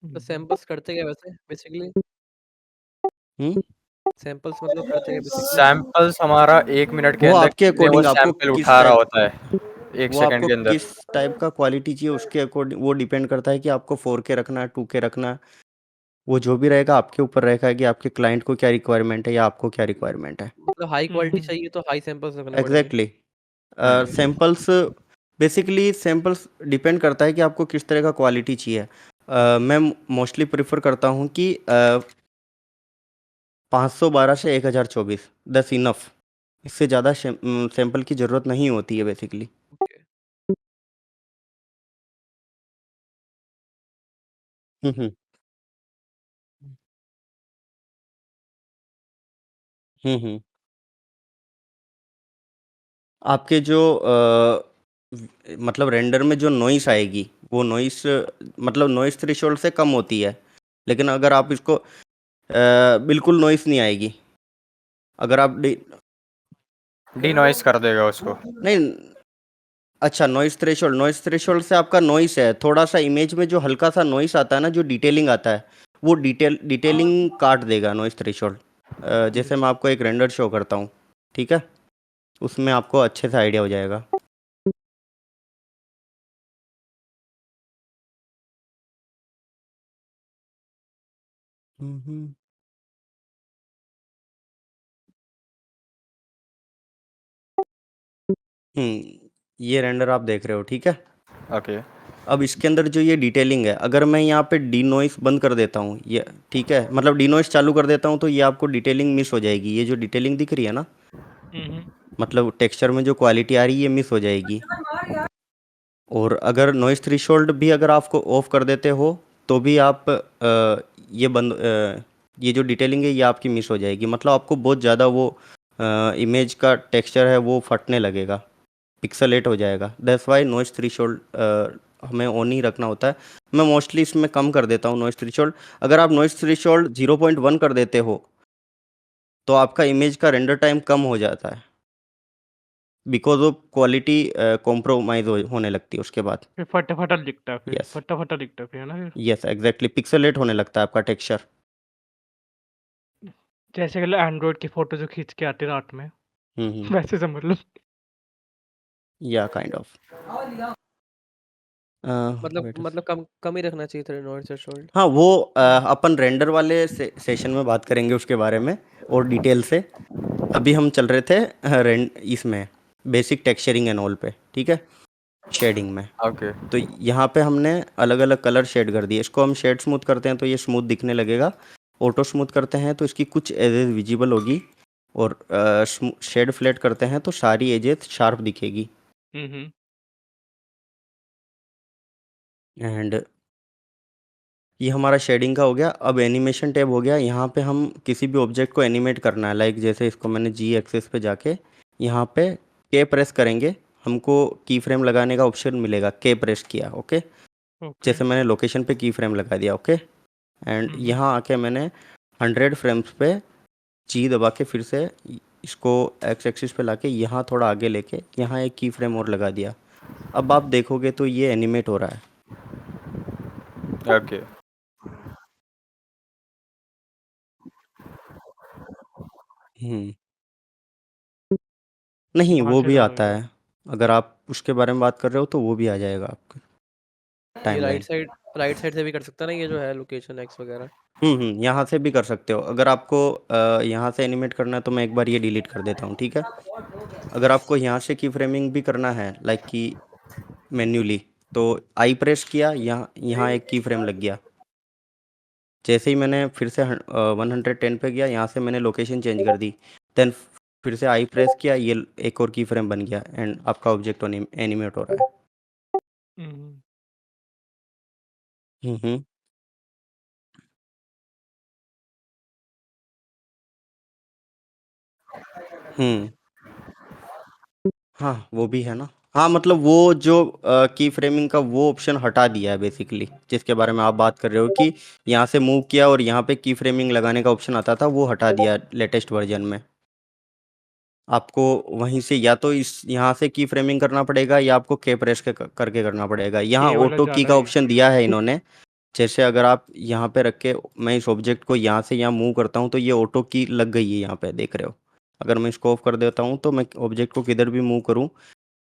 तो सैंपल्स करते क्या वैसे बेसिकली? हम्म सैंपल्स मतलब करते क्या बेसिकली? सैंपल्स हमारा 1 मिनट के वो अंदर आपके कितने वो अकॉर्डिंग आपको सैंपल किस उठा रहा टाइप होता है 1 वो सेकंड आपको के अंदर। किस टाइप का क्वालिटी चाहिए उसके अकॉर्डिंग वो डिपेंड करता है कि आपको 4K रखना है 2K रखना है। वो जो भी रहेगा आपके ऊपर रहेगा कि आपके क्लाइंट को क्या रिक्वायरमेंट है या आपको क्या रिक्वायरमेंट है। मतलब हाई क्वालिटी चाहिए तो हाई सैंपल्स रखने पड़ेंगे। Exactly samples basically samples depend करता है कि आपको किस तरह का क्वालिटी चाहिए। मैं मोस्टली प्रेफर करता हूँ कि 512 से 1024 दस इनफ। इससे ज़्यादा सैंपल की ज़रूरत नहीं होती है बेसिकली। ओके। हम्म हम्म। आपके जो मतलब रेंडर में जो नॉइस आएगी वो नॉइस मतलब नॉइस थ्रेशोल्ड से कम होती है, लेकिन अगर आप इसको बिल्कुल नॉइस नहीं आएगी। अगर आप डी नॉइस कर देगा उसको। नहीं अच्छा, नॉइस थ्रेशोल्ड से आपका नॉइस है थोड़ा सा इमेज में जो हल्का सा नॉइस आता है ना, जो डिटेलिंग आता है वो डिटेलिंग काट देगा नॉइस थ्रेशोल्ड। जैसे मैं आपको एक रेंडर शो करता हूँ, ठीक है। उसमें आपको अच्छे से आइडिया हो जाएगा। हम्म ये रेंडर आप देख रहे हो, ठीक है। ओके अब इसके अंदर जो ये डिटेलिंग है, अगर मैं यहाँ पे डी नॉइस बंद कर देता हूँ ये, ठीक है, मतलब डी नॉइस चालू कर देता हूँ तो ये आपको डिटेलिंग मिस हो जाएगी। ये जो डिटेलिंग दिख रही है ना, मतलब टेक्सचर में जो क्वालिटी आ रही है ये मिस हो जाएगी। और अगर नॉइस थ्रेशोल्ड भी अगर आपको ऑफ कर देते हो तो भी आप ये जो डिटेलिंग है ये आपकी मिस हो जाएगी। मतलब आपको बहुत ज़्यादा वो इमेज का टेक्सचर है वो फटने लगेगा, पिक्सेलेट हो जाएगा। दैट्स वाई नॉइस थ्रेशोल्ड हमें ऑन ही रखना होता है। मैं मोस्टली इसमें कम कर देता हूँ नॉइस थ्रेशोल्ड। अगर आप नॉइस थ्रेशोल्ड 0.1 कर देते हो तो आपका इमेज का रेंडर टाइम कम हो जाता है, बिकॉज ऑफ क्वालिटी कॉम्प्रोमाइज होने लगती है उसके बाद। फिर फटाफटा दिखता है, फिर यस फटाफटा दिखता है फिर, है ना फिर। यस एग्जैक्टली, पिक्सेलेट होने लगता है आपका टेक्सचर। जैसे कि एंड्रॉइड की फोटो जो खींच के आती है रात में, वैसे समझ लो। या काइंड ऑफ। वेट मतलब कम कम ही रखना चाहिए था नॉइज थ्रेशोल्ड। हाँ वो अपन रेंडर वाले सेशन में बात करेंगे उसके बारे में और डिटेल से। अभी हम चल रहे थे इसमें बेसिक टेक्सचरिंग एंड ऑल पे, ठीक है, शेडिंग में। ओके। तो यहाँ पे हमने अलग अलग कलर शेड कर दिए। इसको हम शेड स्मूथ करते हैं तो ये स्मूथ दिखने लगेगा, ऑटो स्मूथ करते हैं तो इसकी कुछ एजेस विजिबल होगी, और शेड फ्लैट करते हैं तो सारी एजेस शार्प दिखेगी। एंड ये हमारा शेडिंग का हो गया। अब एनिमेशन टैब हो गया। यहाँ पे हम किसी भी ऑब्जेक्ट को एनिमेट करना है, लाइक जैसे इसको मैंने जी एक्सेस पे जाके यहाँ पे के प्रेस करेंगे, हमको की फ्रेम लगाने का ऑप्शन मिलेगा। के प्रेस किया, ओके, ओके। जैसे मैंने लोकेशन पे की फ्रेम लगा दिया, ओके। एंड यहाँ आके मैंने 100 फ्रेम्स पे जी दबा के फिर से इसको एक्स एक्सिस पे लाके यहाँ थोड़ा आगे लेके यहाँ एक की फ्रेम और लगा दिया। अब आप देखोगे तो ये एनिमेट हो रहा है। ओके। हम्म नहीं, वहाँ वो से भी डाउन आता होएगा। है। अगर आप उसके बारे में बात कर रहे हो तो वो भी आ जाएगा आपके ये टाइमलाइन। राइट साइड से भी कर सकता है ना, ये जो है लोकेशन एक्स वगैरह। यहाँ से भी कर सकते हो। अगर आपको यहाँ से एनिमेट करना है तो मैं एक बार ये डिलीट कर देता हूँ, ठीक है। अगर आपको यहाँ से की फ्रेमिंग भी करना है, लाइक कि मैन्युअली, तो आई प्रेस किया, यहाँ यहाँ एक की फ्रेम लग गया। जैसे ही मैंने फिर से 110 पे गया, यहाँ से मैंने लोकेशन चेंज कर दी, देन फिर से आई प्रेस किया, ये एक और की फ्रेम बन गया एंड आपका ऑब्जेक्ट एनिमेट हो रहा है। हम्म। हम्म हम्म हाँ, वो भी है ना। हाँ, मतलब वो जो की फ्रेमिंग का वो ऑप्शन हटा दिया है बेसिकली, जिसके बारे में आप बात कर रहे हो कि यहाँ से मूव किया और यहाँ पे की फ्रेमिंग लगाने का ऑप्शन आता था, वो हटा दिया लेटेस्ट वर्जन में। आपको वहीं से या तो इस यहाँ से की फ्रेमिंग करना पड़ेगा या आपको के प्रेस करके करना पड़ेगा। यहाँ ये वाला ऑटो की ज़्यादा का ही ऑप्शन दिया है इन्होंने। जैसे अगर आप यहाँ पे रख के मैं इस ऑब्जेक्ट को यहाँ से यहाँ मूव करता हूँ तो ये ऑटो की लग गई है, यहाँ पे देख रहे हो। अगर मैं इसको ऑफ कर देता हूँ तो मैं ऑब्जेक्ट को किधर भी मूव करूँ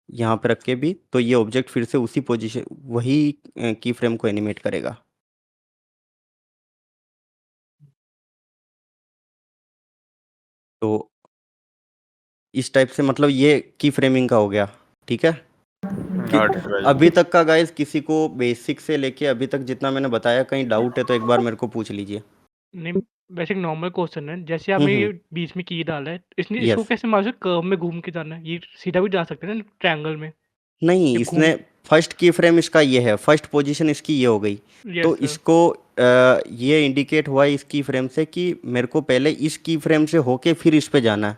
यहाँ पे रख के भी, तो ये ऑब्जेक्ट फिर से उसी पोजीशन वही की फ्रेम को एनिमेट करेगा। तो इस टाइप से मतलब ये की फ्रेमिंग का हो गया, ठीक है। कि नॉट इट भाई। अभी तक का गाइस किसी को बेसिक से लेके अभी तक जितना मैंने बताया कहीं डाउट है तो एक बार मेरे को पूछ लीजिए। नहीं, बेसिक नॉर्मल क्वेश्चन है। जैसे आपने ये बीच में की डाला है, इसने इसको यस। कैसे मालूम कर्व में घूम के जाना है? ये सीधा भी जा सकते हैं ना ट्रायंगल में? नहीं, ये इसने घूम फर्स्ट की फ्रेम इसका ये है, फर्स्ट पोजीशन इसकी ये हो गई। यस तो सर। इसको ये इंडिकेट हुआ इस की फ्रेम से कि मेरे को पहले इस की फ्रेम से होके फिर इस पे जाना है,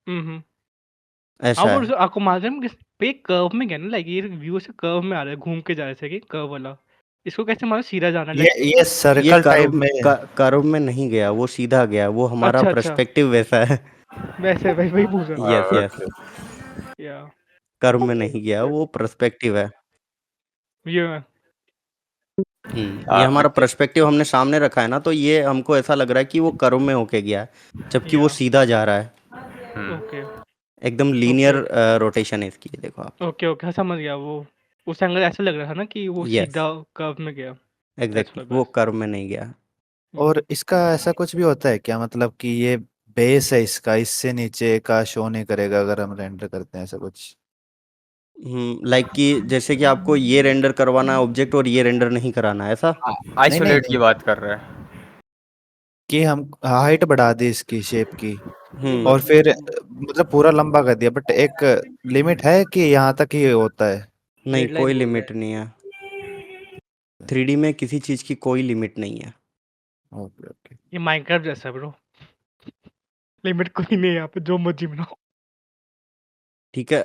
हाँ, ऐसा वो है। आपको मालूम है पे कर्व में गया ना, लाइक ये व्यू से कर्व में आ रहा है, घूम के जा रहा है जैसे कि कर्व वाला। इसको कैसे मालूम सीधा जाना है? लाइक ये ये सर्कल टाइप कर्व में कर्व में नहीं गया, वो सीधा गया, वो हमारा अच्छा, पर्सपेक्टिव वैसा है। वैसे वही वही पूछ रहा था। Yes yes, okay. या कर्व में नहीं गया, वो पर्सपेक्टिव है। ये ये हमारा पर्सपेक्टिव हमने सामने रखा है ना, तो ये हमको ऐसा लग रहा है कि वो कर्व में होके गया है, जबकि वो या सीधा जा रहा है। ओके, एकदम लीनियर रोटेशन है इसकी, ये देखो आप। ओके, ओके, हाँ, समझ गया। वो उस एंगल ऐसा लग रहा था ना कि वो यस, सीधा कर्व में गया। दैट्स एग्जैक्टली, व्हाई वो बस। कर्व में नहीं गया। और इसका ऐसा कुछ भी होता है क्या, मतलब कि ये बेस है इसका, इससे नीचे का शो नहीं करेगा अगर हम रेंडर करते हैं, ऐसा कुछ? लाइक कि जैसे कि आपको ये रेंडर करवाना है ऑब्जेक्ट और ये रेंडर नहीं कराना है, ऐसा? नहीं आइसोलेट की नहीं, बात कर रहे हैं। कि हम हाइट बढ़ा दी इसकी शेप की हम्म और फिर मतलब पूरा लंबा कर दिया, बट एक लिमिट है कि यहाँ तक ही होता है? नहीं, ग्रिड लाइन कोई बोल रहे लिमिट हैं। नहीं है। 3D में किसी चीज़ की कोई लिमिट नहीं है। Okay okay. ये माइनक्राफ्ट जैसा है ब्रो। लिमिट कोई नहीं है यहाँ पे, जो मर्जी बनाओ। ठीक है।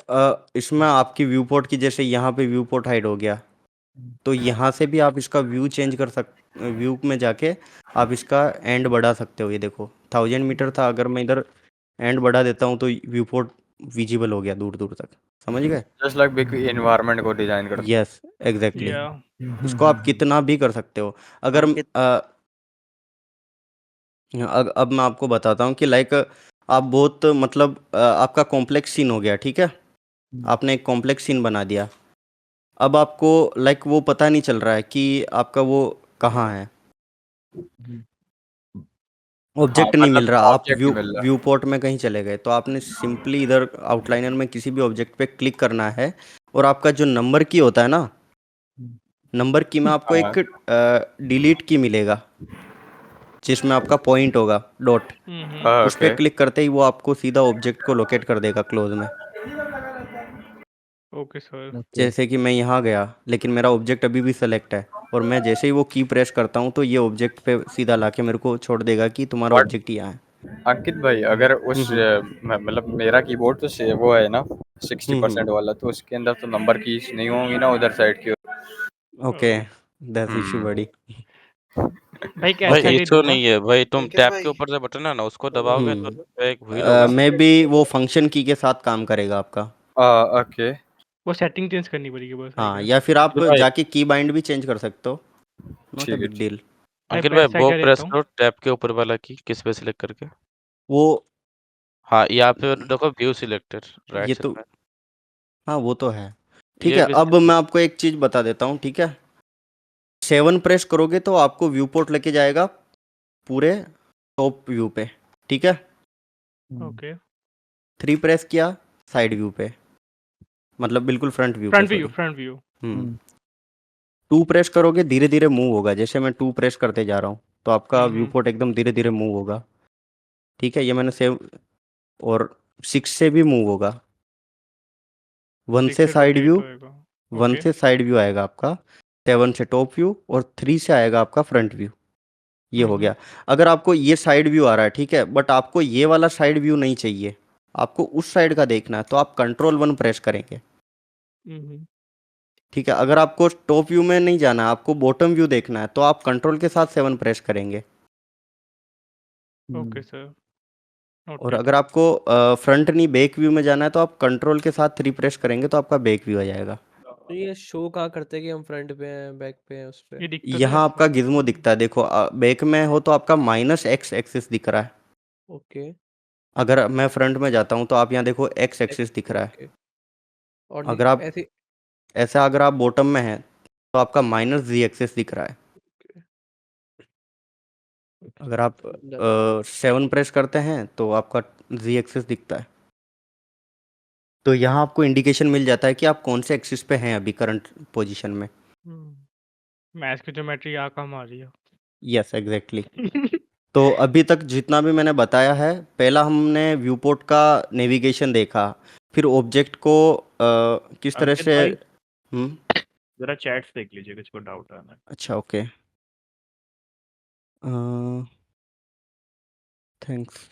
इसमें आपकी व्यू पोर्ट की, जैसे यहाँ पे व्यू पोर्ट हाइड हो गया, तो यहाँ से भी आप इसका व्यू चेंज कर व्यू में जाके आप इसका एंड बढ़ा सकते हो। ये देखो 1000 मीटर था, अगर मैं इधर एंड बढ़ा देता हूँ तो व्यू पोर्ट विजिबल हो गया दूर दूर तक, समझ गए? जस्ट लाइक बिग एनवायरनमेंट को डिजाइन करते यस, एग्जैक्टली। या इसको आप कितना भी कर सकते हो। अगर अब मैं आपको बताता हूँ कि लाइक आप बहुत मतलब आपका कॉम्प्लेक्स सीन हो गया, ठीक है, आपने एक कॉम्प्लेक्स सीन बना दिया। अब आपको लाइक वो पता नहीं चल रहा है कि आपका वो कहाँ है, हाँ ऑब्जेक्ट नहीं मिल मतलब रहा, आप ऑब्जेक्ट व्यू नहीं मिल रहा। व्यू पोर्ट में कहीं चले गए, तो आपने सिंपली इधर आउटलाइनर में किसी भी ऑब्जेक्ट पे क्लिक करना है, और आपका जो नंबर की होता है ना, नंबर की में आपको हाँ एक डिलीट की मिलेगा जिसमें आपका पॉइंट होगा डॉट, उस पर ओके क्लिक करते ही वो आपको सीधा ऑब्जेक्ट को लोकेट कर देगा क्लोज में। Okay sir. ओके जैसे कि मैं यहाँ गया लेकिन मेरा ऑब्जेक्ट अभी भी सेलेक्ट है, और मैं जैसे ही वो की प्रेस करता हूँ तो ये ऑब्जेक्ट पे सीधा लाके मेरे को छोड़ देगा कि तुम्हारा बट ऑब्जेक्ट यहाँ है। अंकित भाई अगर उस मतलब मेरा कीबोर्ड तो वो है ना 60% वाला, तो उसके अंदर तो नंबर कीज नहीं होंगी ना उधर साइड की। ओके, दैट्स इशू बड़ी। भाई क्या भाई अच्छा इशू दूंगा? नहीं है भाई, तुम टैब के ऊपर जो बटन है ना उसको दबाओगे तो एक व्हील होगा। मे बी वो फंक्शन की के साथ काम करेगा आपका। ओके वो सेटिंग चेंज करनी पड़ेगी बस, आई हाँ, गेस। या फिर आप भाई जाके की बाइंड भी चेंज कर सकते हो, नॉट अ ठीक है बिग डील। मैं अंकित भाई बेस्ट वो आइडिया प्रेस देता हूँ। करो टैब के ऊपर वाला की, किस पे सिलेक्ट करके। वो हाँ यहाँ पे देखो व्यू सिलेक्टेड राइट ये साइड तो में, हाँ वो तो है। ठीक ये है, भी अब मैं आपको एक चीज़ बता देता हूँ, ठीक है। 7 प्रेस करोगे तो आपको व्यू पोर्ट लेके जाएगा पूरे टॉप व्यू पे, ठीक है। ओके, 3 प्रेस किया साइड व्यू पे, मतलब बिल्कुल फ्रंट व्यू पे, front view, sorry. Front view. 2 press करोगे धीरे धीरे मूव होगा, जैसे मैं 2 प्रेस करते जा रहा हूँ तो आपका व्यू पोर्ट एकदम धीरे धीरे मूव होगा, ठीक है। ये मैंने सेव, और 6 से भी मूव होगा, 1 से 6 से साइड 28 व्यू, होएगा। 1 ओके। से साइड व्यू आएगा आपका, 7 से टॉप व्यू, और 3 से आएगा आपका फ्रंट व्यू। ये हो गया। अगर आपको ये साइड व्यू आ रहा है, ठीक है, बट आपको ये वाला साइड व्यू नहीं चाहिए, आपको उस साइड का देखना है, तो आप कंट्रोल 1 प्रेस करेंगे, ठीक है। अगर आपको टॉप व्यू में नहीं जाना है, आपको बॉटम व्यू देखना है, तो आप कंट्रोल के साथ 7 प्रेस करेंगे। ओके सर, और नोटेड। अगर आपको फ्रंट नहीं बैक व्यू में जाना है, तो आप कंट्रोल के साथ 3 प्रेस करेंगे तो आपका बैक व्यू आ जाएगा। तो ये शो कहाँ करते हैं कि हम फ्रंट पे हैं, बैक पे हैं, उस पे? ये दिखता तो यहाँ है आपका इसमें। गिज्मो दिखता है, देखो बैक में हो तो आपका -x एक्सिस दिख रहा है। ओके। अगर मैं फ्रंट में जाता हूँ तो आप यहाँ देखो x एक्सिस दिख रहा है। ओके। और अगर आप ऐसे ऐसा अगर आप बॉटम में हैं तो आपका -z एक्सिस दिख रहा है। अगर आप 7 प्रेस करते हैं तो आपका z एक्सिस दिखता है। तो यहाँ आपको इंडिकेशन मिल जाता है कि आप कौन से एक्सिस पे हैं अभी करंट पोजीशन में। मैथ की ज्योमेट्री यहाँ काम आ रही है। Yes exactly. तो अभी तक जितना भी मैंने बताया है, पहला हमने व्यू पोर्ट का नेविगेशन देखा, फिर ऑब्जेक्ट को किस तरह अंकित से भाई हम्म जरा चैट्स देख लीजिए, किसी को डाउट है ना। अच्छा ओके, थैंक्स।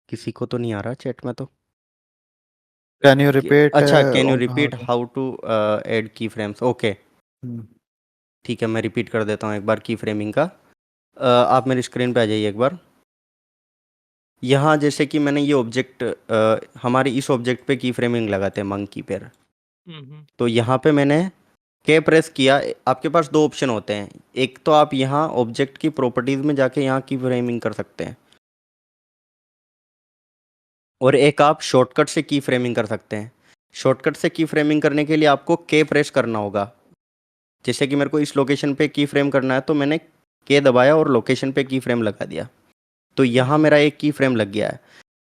किसी को तो नहीं आ रहा चैट में तो। Can you repeat? अच्छा, can you repeat how to add key frames? Okay ठीक है, मैं रिपीट कर देता हूँ एक बार की फ्रेमिंग का। आप मेरी स्क्रीन पे आ जाइए एक बार। यहाँ जैसे कि मैंने ये ऑब्जेक्ट, हमारे इस ऑब्जेक्ट पे की फ्रेमिंग लगाते हैं मंकी पेर, तो यहाँ पे मैंने के प्रेस किया। आपके पास 2 ऑप्शन होते हैं, एक तो आप यहाँ ऑब्जेक्ट की प्रॉपर्टीज़ में जाके यहाँ की फ्रेमिंग कर सकते हैं, और एक आप शॉर्टकट से की फ्रेमिंग कर सकते हैं। शॉर्टकट से की फ्रेमिंग करने के लिए आपको के प्रेस करना होगा। जैसे कि मेरे को इस लोकेशन पे की फ्रेम करना है तो मैंने के दबाया और लोकेशन पे की फ्रेम लगा दिया, तो यहाँ मेरा एक की फ्रेम लग गया है।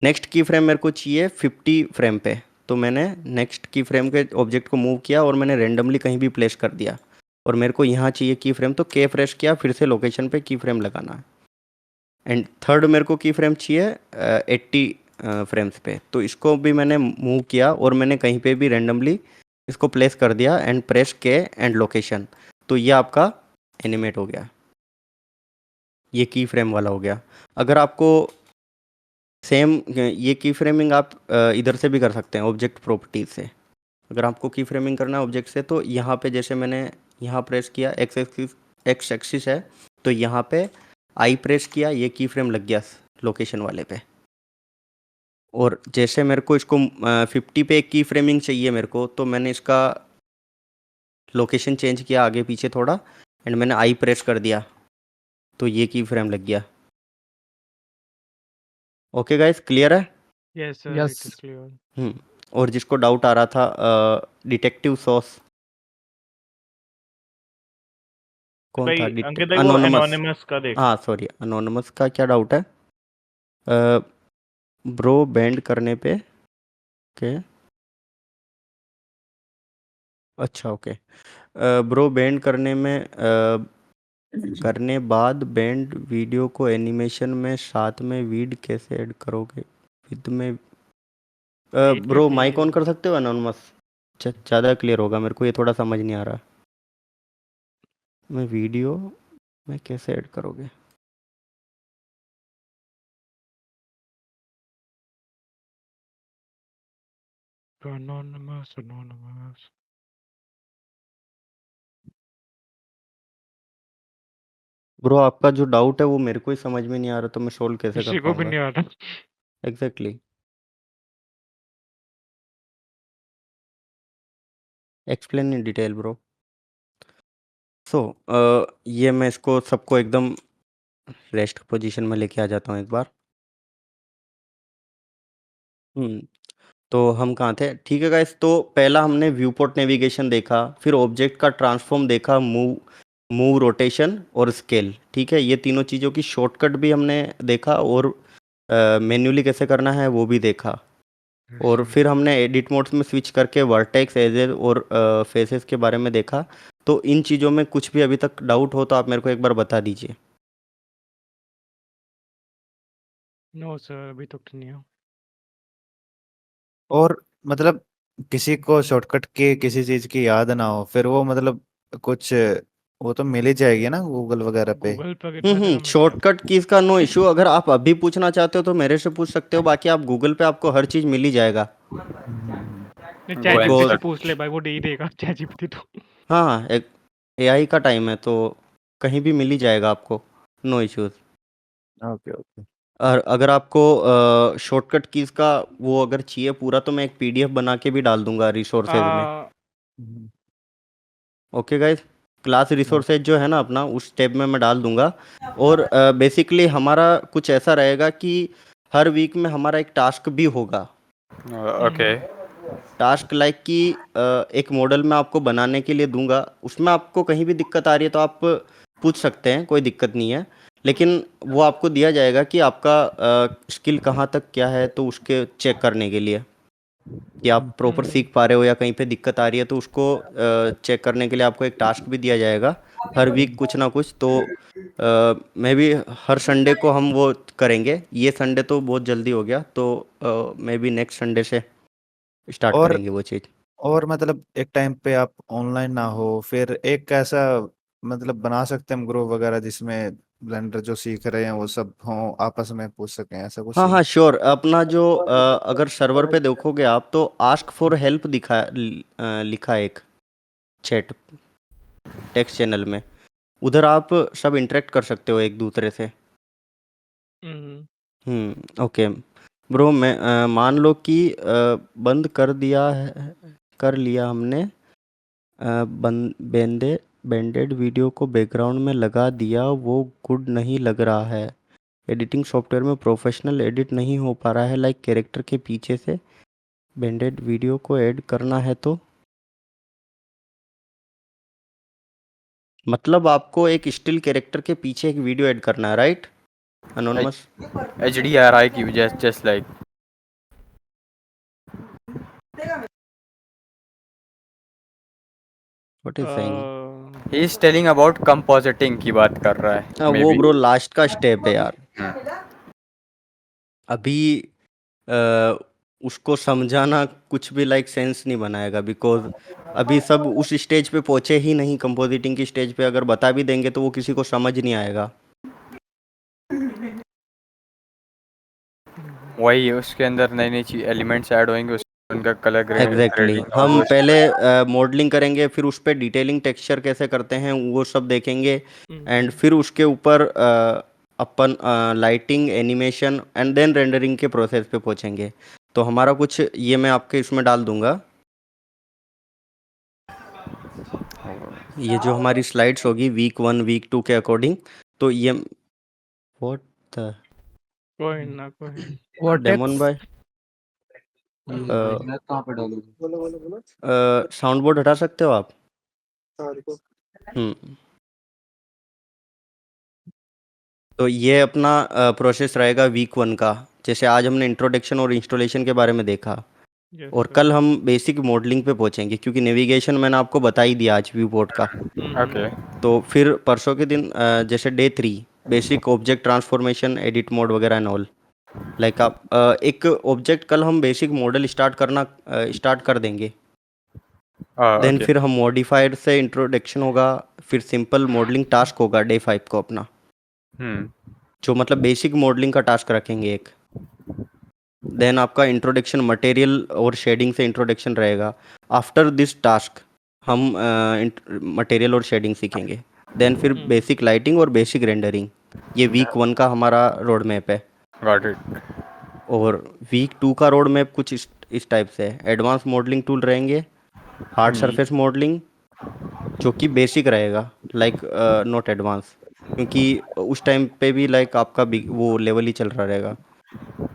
नेक्स्ट की फ्रेम मेरे को चाहिए 50 फ्रेम पे, तो मैंने नेक्स्ट की फ्रेम के ऑब्जेक्ट को मूव किया और मैंने रेंडमली कहीं भी प्लेस कर दिया, और मेरे को यहाँ चाहिए की फ्रेम, तो के प्रेस किया, फिर से लोकेशन पे की फ्रेम लगाना है। एंड थर्ड मेरे को की फ्रेम चाहिए 80 फ्रेम्स पे, तो इसको भी मैंने मूव किया और मैंने कहीं पे भी रेंडमली इसको प्लेस कर दिया एंड प्रेस के एंड लोकेशन, तो ये आपका एनिमेट हो गया, ये की फ्रेम वाला हो गया। अगर आपको सेम ये की फ्रेमिंग आप इधर से भी कर सकते हैं ऑब्जेक्ट प्रॉपर्टीज से। अगर आपको की फ्रेमिंग करना है ऑब्जेक्ट से, तो यहाँ पे जैसे मैंने यहाँ प्रेस किया, एक्स एक्सिस है, तो यहाँ पे आई प्रेस किया, ये की फ्रेम लग गया लोकेशन वाले पे। और जैसे मेरे को इसको 50 पे एक की फ्रेमिंग चाहिए मेरे को, तो मैंने इसका लोकेशन चेंज किया आगे पीछे थोड़ा, एंड मैंने आई प्रेस कर दिया, तो ये की फ्रेम लग गया। ओके गाइस, क्लियर है? Yes sir, it yes is clear. और जिसको डाउट आ रहा था डिटेक्टिव सॉस कौन था? भाई अंकित भाई वो अनोनिमस। एनोनिमस का देख। हाँ सॉरी, अनोनिमस का क्या डाउट है? ब्रो बैंड करने पे ओके, अच्छा ओके। ब्रो बैंड करने में करने बाद बैंड वीडियो को एनिमेशन में साथ में वीड कैसे ऐड करोगे? विद में वीड में ब्रो फीड माइक ऑन कर सकते हो अनोनिमस? ज़्यादा क्लियर होगा, मेरे को ये थोड़ा समझ नहीं आ रहा। मैं वीडियो में कैसे ऐड करोगे? एनोनिमस। ब्रो आपका जो डाउट है वो मेरे को ही समझ में नहीं आ रहा, तो मैं सोल्व कैसे कर किसी को भी पाऊंगा? नहीं आ रहा। Exactly, explain in detail bro. So ये मैं इसको सबको एकदम रेस्ट पोजीशन में लेके आ जाता हूँ एक बार। तो हम कहाँ थे? ठीक है गाइस, तो पहला हमने व्यू पोर्ट नेविगेशन देखा, फिर ऑब्जेक्ट का ट्रांसफॉर्म देखा, मूव रोटेशन और स्केल। ठीक है, ये तीनों चीज़ों की शॉर्टकट भी हमने देखा, और मैन्युअली कैसे करना है वो भी देखा। और फिर हमने एडिट मोड्स में स्विच करके वर्टेक्स, एजेस और फेसेस के बारे में देखा। तो इन चीज़ों में कुछ भी अभी तक डाउट हो तो आप मेरे को एक बार बता दीजिए। नो सर, अभी तक तो नहीं है। और मतलब किसी को शॉर्टकट के किसी चीज की याद ना हो, फिर वो मतलब कुछ वो तो मिल ही जाएगी ना गूगल वगैरह पे। गूगल पे कितना जगह मिलता है। शॉर्टकट कीज का नो इशू। अगर आप अभी पूछना चाहते हो तो मेरे से पूछ सकते हो, बाकी आप गूगल पे आपको हर चीज़ मिल ही जाएगा। नहीं, वो चैट जीपीटी Because- से पूछ ले भाई, वो दे ही देगा चैट जीपीटी तो। हाँ, एक एआई का टाइम है तो कहीं भी मिल ही जाएगा आपको, नो इश्यूज। Okay okay. और अगर आपको शॉर्टकट कीज का वो अगर चाहिए पूरा, तो मैं एक पीडीएफ बना के भी डाल दूंगा रिसोर्सेज में। ओके गाइज, क्लास रिसोर्सेज जो है ना अपना, उस टैब में मैं डाल दूंगा। और बेसिकली हमारा कुछ ऐसा रहेगा कि हर वीक में हमारा एक टास्क भी होगा। ओके। टास्क लाइक कि एक मॉडल मैं आपको बनाने के लिए दूंगा, उसमें आपको कहीं भी दिक्कत आ रही है तो आप पूछ सकते हैं, कोई दिक्कत नहीं है। लेकिन वो आपको दिया जाएगा कि आपका स्किल कहाँ तक क्या है, तो उसके चेक करने के लिए कि आप प्रॉपर सीख पा रहे हो या कहीं पे दिक्कत आ रही है, तो उसको चेक करने के लिए आपको एक टास्क भी दिया जाएगा हर वीक कुछ ना कुछ। तो मे बी हर संडे को हम वो करेंगे। ये संडे तो बहुत जल्दी हो गया, तो मे बी नेक्स्ट संडे से स्टार्ट और करेंगे वो चीज़। और मतलब एक टाइम पे आप ऑनलाइन ना हो, फिर एक ऐसा मतलब बना सकते हैं हम ग्रुप वगैरह जिसमें ब्लेंडर जो सीख रहे हैं वो सब हों, आपस में पूछ सकें, ऐसा कुछ हाँ सीन? हाँ श्योर। अपना जो अगर सर्वर पे देखोगे आप, तो आस्क फॉर हेल्प लिखा है एक चैट टेक्स्ट चैनल में, उधर आप सब इंटरेक्ट कर सकते हो एक दूसरे से। ओके ब्रो, मैं मान लो कि बंद कर लिया हमने, बैंडेड वीडियो को बैकग्राउंड में लगा दिया, वो गुड नहीं लग रहा है। एडिटिंग सॉफ्टवेयर में प्रोफेशनल एडिट नहीं हो पा रहा है, लाइक कैरेक्टर के पीछे से बैंडेड वीडियो को ऐड करना है। तो मतलब आपको एक स्टिल कैरेक्टर के पीछे एक वीडियो ऐड करना है, राइट अनोनिमस? HDRI की just like what is saying? He is telling about compositing की बात कर रहा है वो ब्रो लास्ट का स्टेप है यार। अभी उसको समझाना कुछ भी लाइक सेंस नहीं बनाएगा, बिकॉज अभी सब उस स्टेज पे पहुंचे ही नहीं। कंपोजिटिंग की स्टेज पे अगर बता भी देंगे तो वो किसी को समझ नहीं आएगा। वही उसके अंदर नई नई एलिमेंट्स ऐड होंगे, उनका कलर एग्जैक्टली हम पहले मॉडलिंग करेंगे, फिर उस पर डिटेलिंग टेक्सचर कैसे करते हैं वो सब देखेंगे, एंड फिर उसके ऊपर अपन lighting, animation and then rendering के प्रोसेस पे पहुंचेंगे। तो हमारा कुछ ये मैं आपके इसमें डाल दूंगा, ये जो हमारी स्लाइड्स होगी वीक 1 वीक 2 के अकॉर्डिंग। तो ये व्हाट द कोई ना कोई डेमन भाई, मैं कहाँ पे डालूँ? साउंड बोर्ड हटा सकते हो आप? तो ये अपना प्रोसेस रहेगा वीक 1 का। जैसे आज हमने इंट्रोडक्शन और इंस्टॉलेशन के बारे में देखा, यस और सर। कल हम बेसिक मॉडलिंग पे पहुंचेंगे, क्योंकि नेविगेशन मैंने आपको बता ही दिया आज व्यू पोर्ट का। ओके तो फिर परसों के दिन जैसे day 3 basic object transformation, edit mode वगैरह एंड ऑल। लाइक आप एक ऑब्जेक्ट कल हम बेसिक मॉडल स्टार्ट कर देंगे। देन ओके फिर हम मॉडिफायर से इंट्रोडक्शन होगा, फिर सिंपल मॉडलिंग टास्क होगा डे 5 को अपना, जो मतलब बेसिक मॉडलिंग का टास्क रखेंगे एक। देन आपका इंट्रोडक्शन मटेरियल और शेडिंग से इंट्रोडक्शन रहेगा। आफ्टर दिस टास्क हम मटेरियल और शेडिंग सीखेंगे। देन फिर बेसिक लाइटिंग और बेसिक रेंडरिंग। ये वीक 1 का हमारा रोड मैप है। Got it. और वीक 2 का रोड मैप कुछ इस टाइप से है। एडवांस मॉडलिंग टूल रहेंगे, हार्ड सरफेस मॉडलिंग जो कि बेसिक रहेगा, लाइक नॉट एडवांस, क्योंकि उस टाइम पे भी लाइक आपका वो लेवल ही चल रहा रहेगा।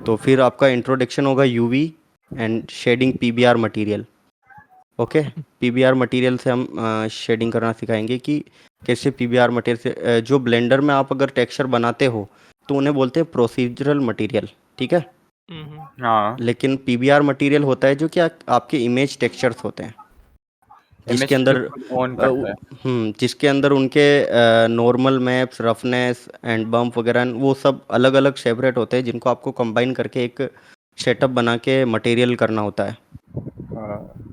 तो फिर आपका इंट्रोडक्शन होगा UV and shading PBR material. Okay, PBR material से हम शेडिंग करना सिखाएंगे कि कैसे पीबीआर मटेरियल से जो ब्लेंडर में आप अगर टेक्सचर बनाते हो तो उन्हें बोलते हैं प्रोसीजरल मटेरियल, ठीक है। हाँ, लेकिन पीबीआर मटेरियल होता है जो कि आपके इमेज टेक्सचर्स होते हैं, जिसके इमेज अंदर ओन करता है। जिसके अंदर उनके normal maps, roughness and bump वगैरह वो सब अलग अलग सेपरेट होते हैं, जिनको आपको कंबाइन करके एक सेटअप बना के मटेरियल करना होता है।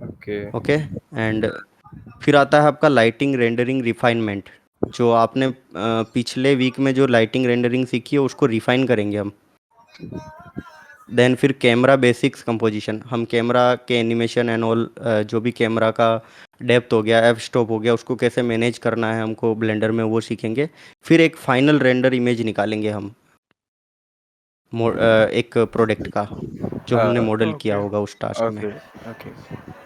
ओके ओके, एंड फिर आता है आपका लाइटिंग, रेंडरिंग, रिफाइनमेंट। जो आपने पिछले वीक में जो लाइटिंग रेंडरिंग सीखी है उसको रिफाइन करेंगे हम। देन फिर कैमरा बेसिक्स कंपोजिशन, हम कैमरा के एनिमेशन एंड ऑल, जो भी कैमरा का डेप्थ हो गया, एफ स्टॉप हो गया, उसको कैसे मैनेज करना है हमको ब्लेंडर में, वो सीखेंगे। फिर एक फाइनल रेंडर इमेज निकालेंगे हम एक प्रोडक्ट का, जो हमने मॉडल किया ओके होगा उस टास्क में। ओके ओके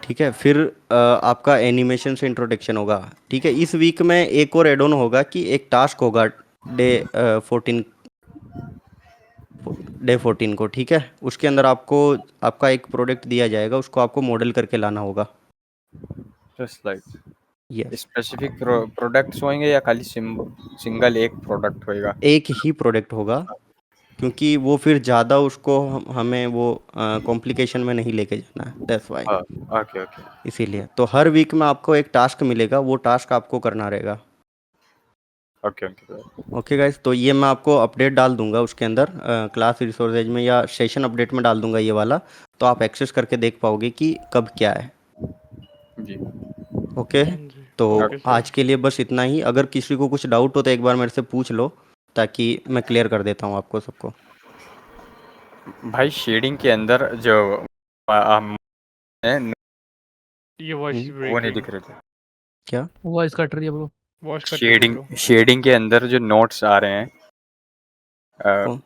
ठीक है, फिर आपका एनिमेशन से इंट्रोडक्शन होगा। ठीक है, इस वीक में एक और एड ऑन होगा कि एक टास्क होगा डे 14 को। ठीक है, उसके अंदर आपको आपका एक प्रोडक्ट दिया जाएगा, उसको आपको मॉडल करके लाना होगा। Just like yes, specific products होंगे या खाली सिंगल एक प्रोडक्ट होएगा? एक ही प्रोडक्ट होगा, क्योंकि वो फिर ज़्यादा उसको हमें वो कॉम्प्लिकेशन में नहीं लेके जाना है, दैट्स वाई। ओके ओके इसीलिए तो हर वीक में आपको एक टास्क मिलेगा, वो टास्क आपको करना रहेगा। ओके ओके ओके गाइस, तो ये मैं आपको अपडेट डाल दूंगा उसके अंदर, क्लास रिसोर्सेज में या सेशन अपडेट में डाल दूंगा ये वाला, तो आप एक्सेस करके देख पाओगे कि कब क्या है। जी। ओके, हाँ जी। तो ओके सर। आज के लिए बस इतना ही। अगर किसी को कुछ डाउट हो तो एक बार मेरे से पूछ लो, ताकि मैं क्लियर कर देता हूँ आपको सबको। भाई शेडिंग के अंदर जो हम ये वॉइस वो नहीं ब्रेकिंग, दिख रहे थे। क्या? वॉइस कट रही है ब्रो। वॉइस कट रही है ब्रो। शेडिंग के अंदर जो नोट्स आ रहे हैं, कौन?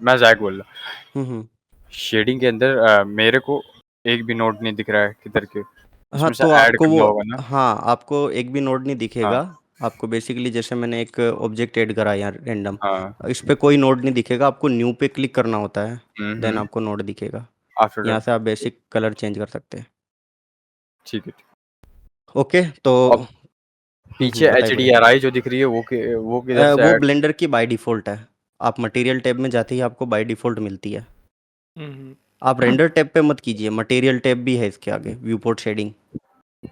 मैं जैक बोल रहा हूँ। हम्म। शेडिंग के अंदर मेरे को एक भी नोट नहीं दिख रहा है किधर के, हाँ, उसमें से तो ऐड आपको वो, करना होगा ना? हाँ, आपको एक भी नोड नहीं दिखेगा। हाँ आपको बेसिकली जैसे मैंने एक ऑब्जेक्ट ऐड करा यार रैंडम, हाँ। इस पे कोई नोड नहीं दिखेगा, आपको न्यू पे क्लिक करना होता है, देन हम्म। आपको नोड दिखेगा। आफ्टर यहाँ दैट से आप बेसिक कलर चेंज कर सकते हैं। ठीक है। ओके, तो अब पीछे बताइए बताइए। HDRI जो दिख रही है वो किधर से वो ऐड? ब्लेंडर की बाय डिफ़ॉल्ट है। आप मटेरियल टैब में जाते ही आपको बाय डिफ़ॉल्ट मिलती है। आप रेंडर टैब पे मत कीजिए, मटेरियल टैब भी है इसके आगे, व्यू पोर्ट शेडिंग।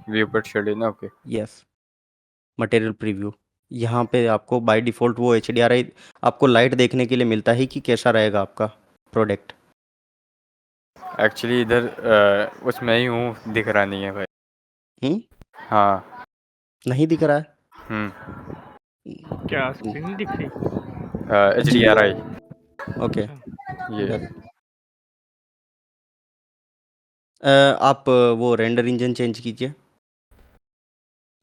व्यू पर शेडिंग ना? Okay yes, material preview. यहाँ पे आपको बाय डिफ़ॉल्ट वो HDRI आपको लाइट देखने के लिए मिलता है कि कैसा रहेगा आपका प्रोडक्ट। एक्चुअली इधर उसमें ही हूँ, दिख रहा नहीं है भाई। हुँ? हाँ। नहीं दिख रहा है? क्या स्क्रीन नहीं दिख रही? HDRI ओके, ये डन। आप वो रेंडर इंजन चेंज कीजिए।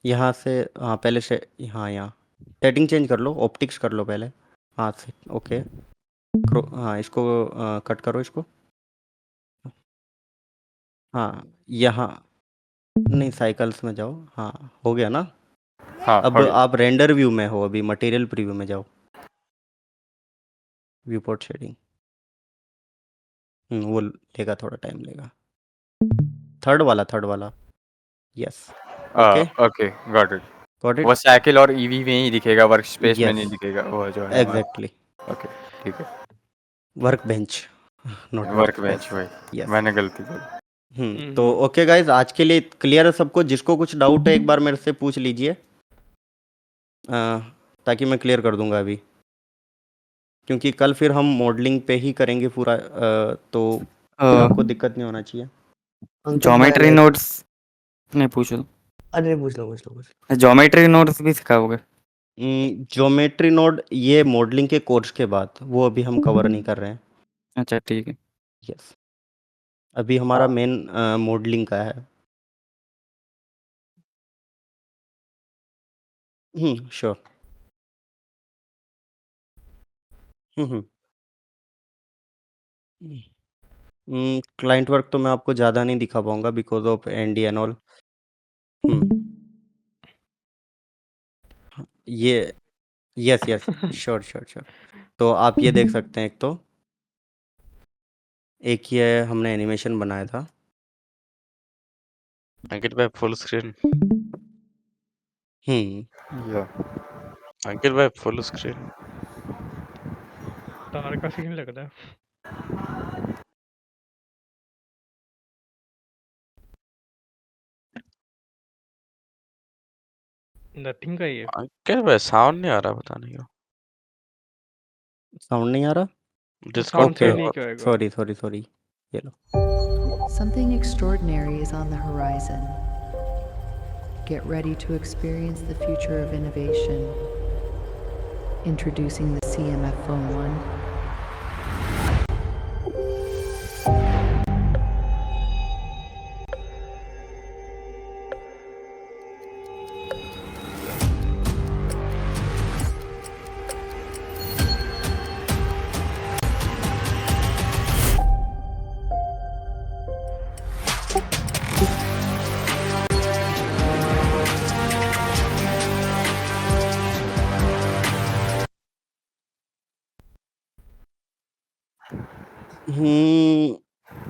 यहाँ से, हाँ, पहले से, हाँ, यहाँ सेटिंग चेंज कर लो, ऑप्टिक्स कर लो पहले। हाँ, से ओके, हाँ, इसको कट करो इसको। हाँ, यहाँ नहीं, साइकिल्स में जाओ। हाँ, हो गया ना? हाँ अब हो गया। आप रेंडर व्यू में हो, अभी मटेरियल प्रीव्यू में जाओ, व्यू पोर्ट शेडिंग। वो लेगा, थोड़ा टाइम लेगा। थर्ड वाला, yes. Okay, okay, got it. Got वो इट। साइकिल और ईवी में ही दिखेगा, वर्क स्पेस में नहीं यस, दिखेगा, वो जो है हमारा। एग्जैक्टली। ओके, ठीक है। Work bench, not work work bench, space. वही यस। मैंने गलती बोली। तो ओके गाइज, आज के लिए क्लियर है सबको? जिसको कुछ डाउट है एक बार मेरे से पूछ लीजिए, ताकि मैं क्लियर कर दूंगा अभी, क्योंकि कल फिर हम मॉडलिंग पे ही करेंगे पूरा, तो फिर आपको दिक्कत नहीं होना चाहिए। ज्योमेट्री नोट्स नहीं पूछ लो। अरे पूछ लो। ज्योमेट्री नोट्स भी सिखाओगे? ज्योमेट्री नोड ये मॉडलिंग के कोर्स के बाद, वो अभी हम कवर नहीं कर रहे हैं। अच्छा ठीक है। यस, अभी हमारा मेन मॉडलिंग का है। श्योर। क्लाइंट वर्क तो मैं आपको ज़्यादा नहीं दिखा पाऊंगा because of ND and all. ये यस यस, श्योर। तो आप ये देख सकते हैं, एक ये हमने एनिमेशन बनाया था। अंकित भाई फुल स्क्रीन। या अंकित भाई फुल स्क्रीन। तार का सीन लग रहा है। नथिंग का ही है। अंकित भाई साउंड नहीं आ रहा, पता नहीं क्यों। साउंड नहीं आ रहा? साउंड ओके, सही नहीं क्या होगा। सॉरी, ये लो। Something extraordinary is on the horizon. Get ready to experience the future of innovation. Introducing the CMF Phone 1.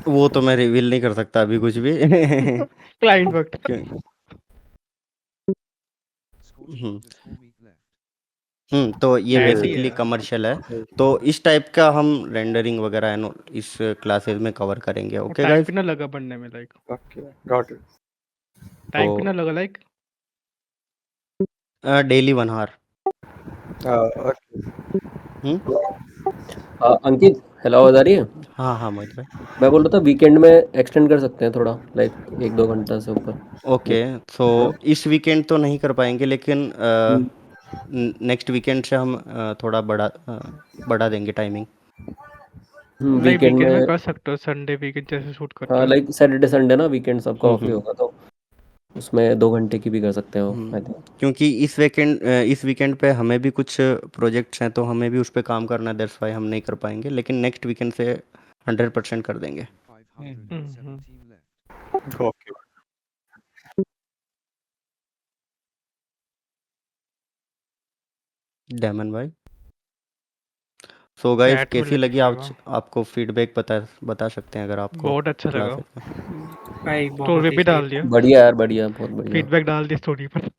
वो तो मैं रिवील नहीं कर सकता अभी कुछ भी। Client work. तो ये ऐसे ही बेसिकली है। कमर्शियल है, तो इस टाइप का हम रेंडरिंग वगैरह इस क्लासेस में कवर करेंगे। और ओके टाइम गाइस, भी ना लगा बनने में, like okay, got it. Time भी ना लगा, like daily 1 hour. Ankit, hello, आवाज आ रही है? हाँ मोहित भाई। मैं बोल रहा था वीकेंड में एक्सटेंड कर सकते हैं थोड़ा, लाइक 1-2 घंटा से ऊपर। ओके, तो इस वीकेंड तो नहीं कर पाएंगे, लेकिन नेक्स्ट वीकेंड से हम थोड़ा बढ़ा देंगे टाइमिंग। लाइक वीकेंड वीकेंड में में, कर सकते हो, संडे वीकेंड जैसे शूट करते हाँ, हो। लाइक सैटरडे संडे ना, वीकेंड सबका ऑफ ही होगा, तो उसमें 2 घंटे की भी कर सकते हो, आई थिंक। क्योंकि इस वीकेंड पे हमें भी कुछ प्रोजेक्ट्स हैं, तो हमें भी उस पर काम करना है, दैट्स व्हाई हम नहीं कर पाएंगे, लेकिन नेक्स्ट वीकेंड से 100% कर देंगे। ओके, डेमन भाई। सो गाइस, चैट में कैसी लगी लिखिएगा। आपको फीडबैक बता सकते हैं अगर आपको बहुत अच्छा लगा। क्लासेस में। स्टोरी पे भी डाल दिया, बढ़िया यार, बढ़िया, बहुत बढ़िया। फीडबैक डाल दिया स्टोरी पर।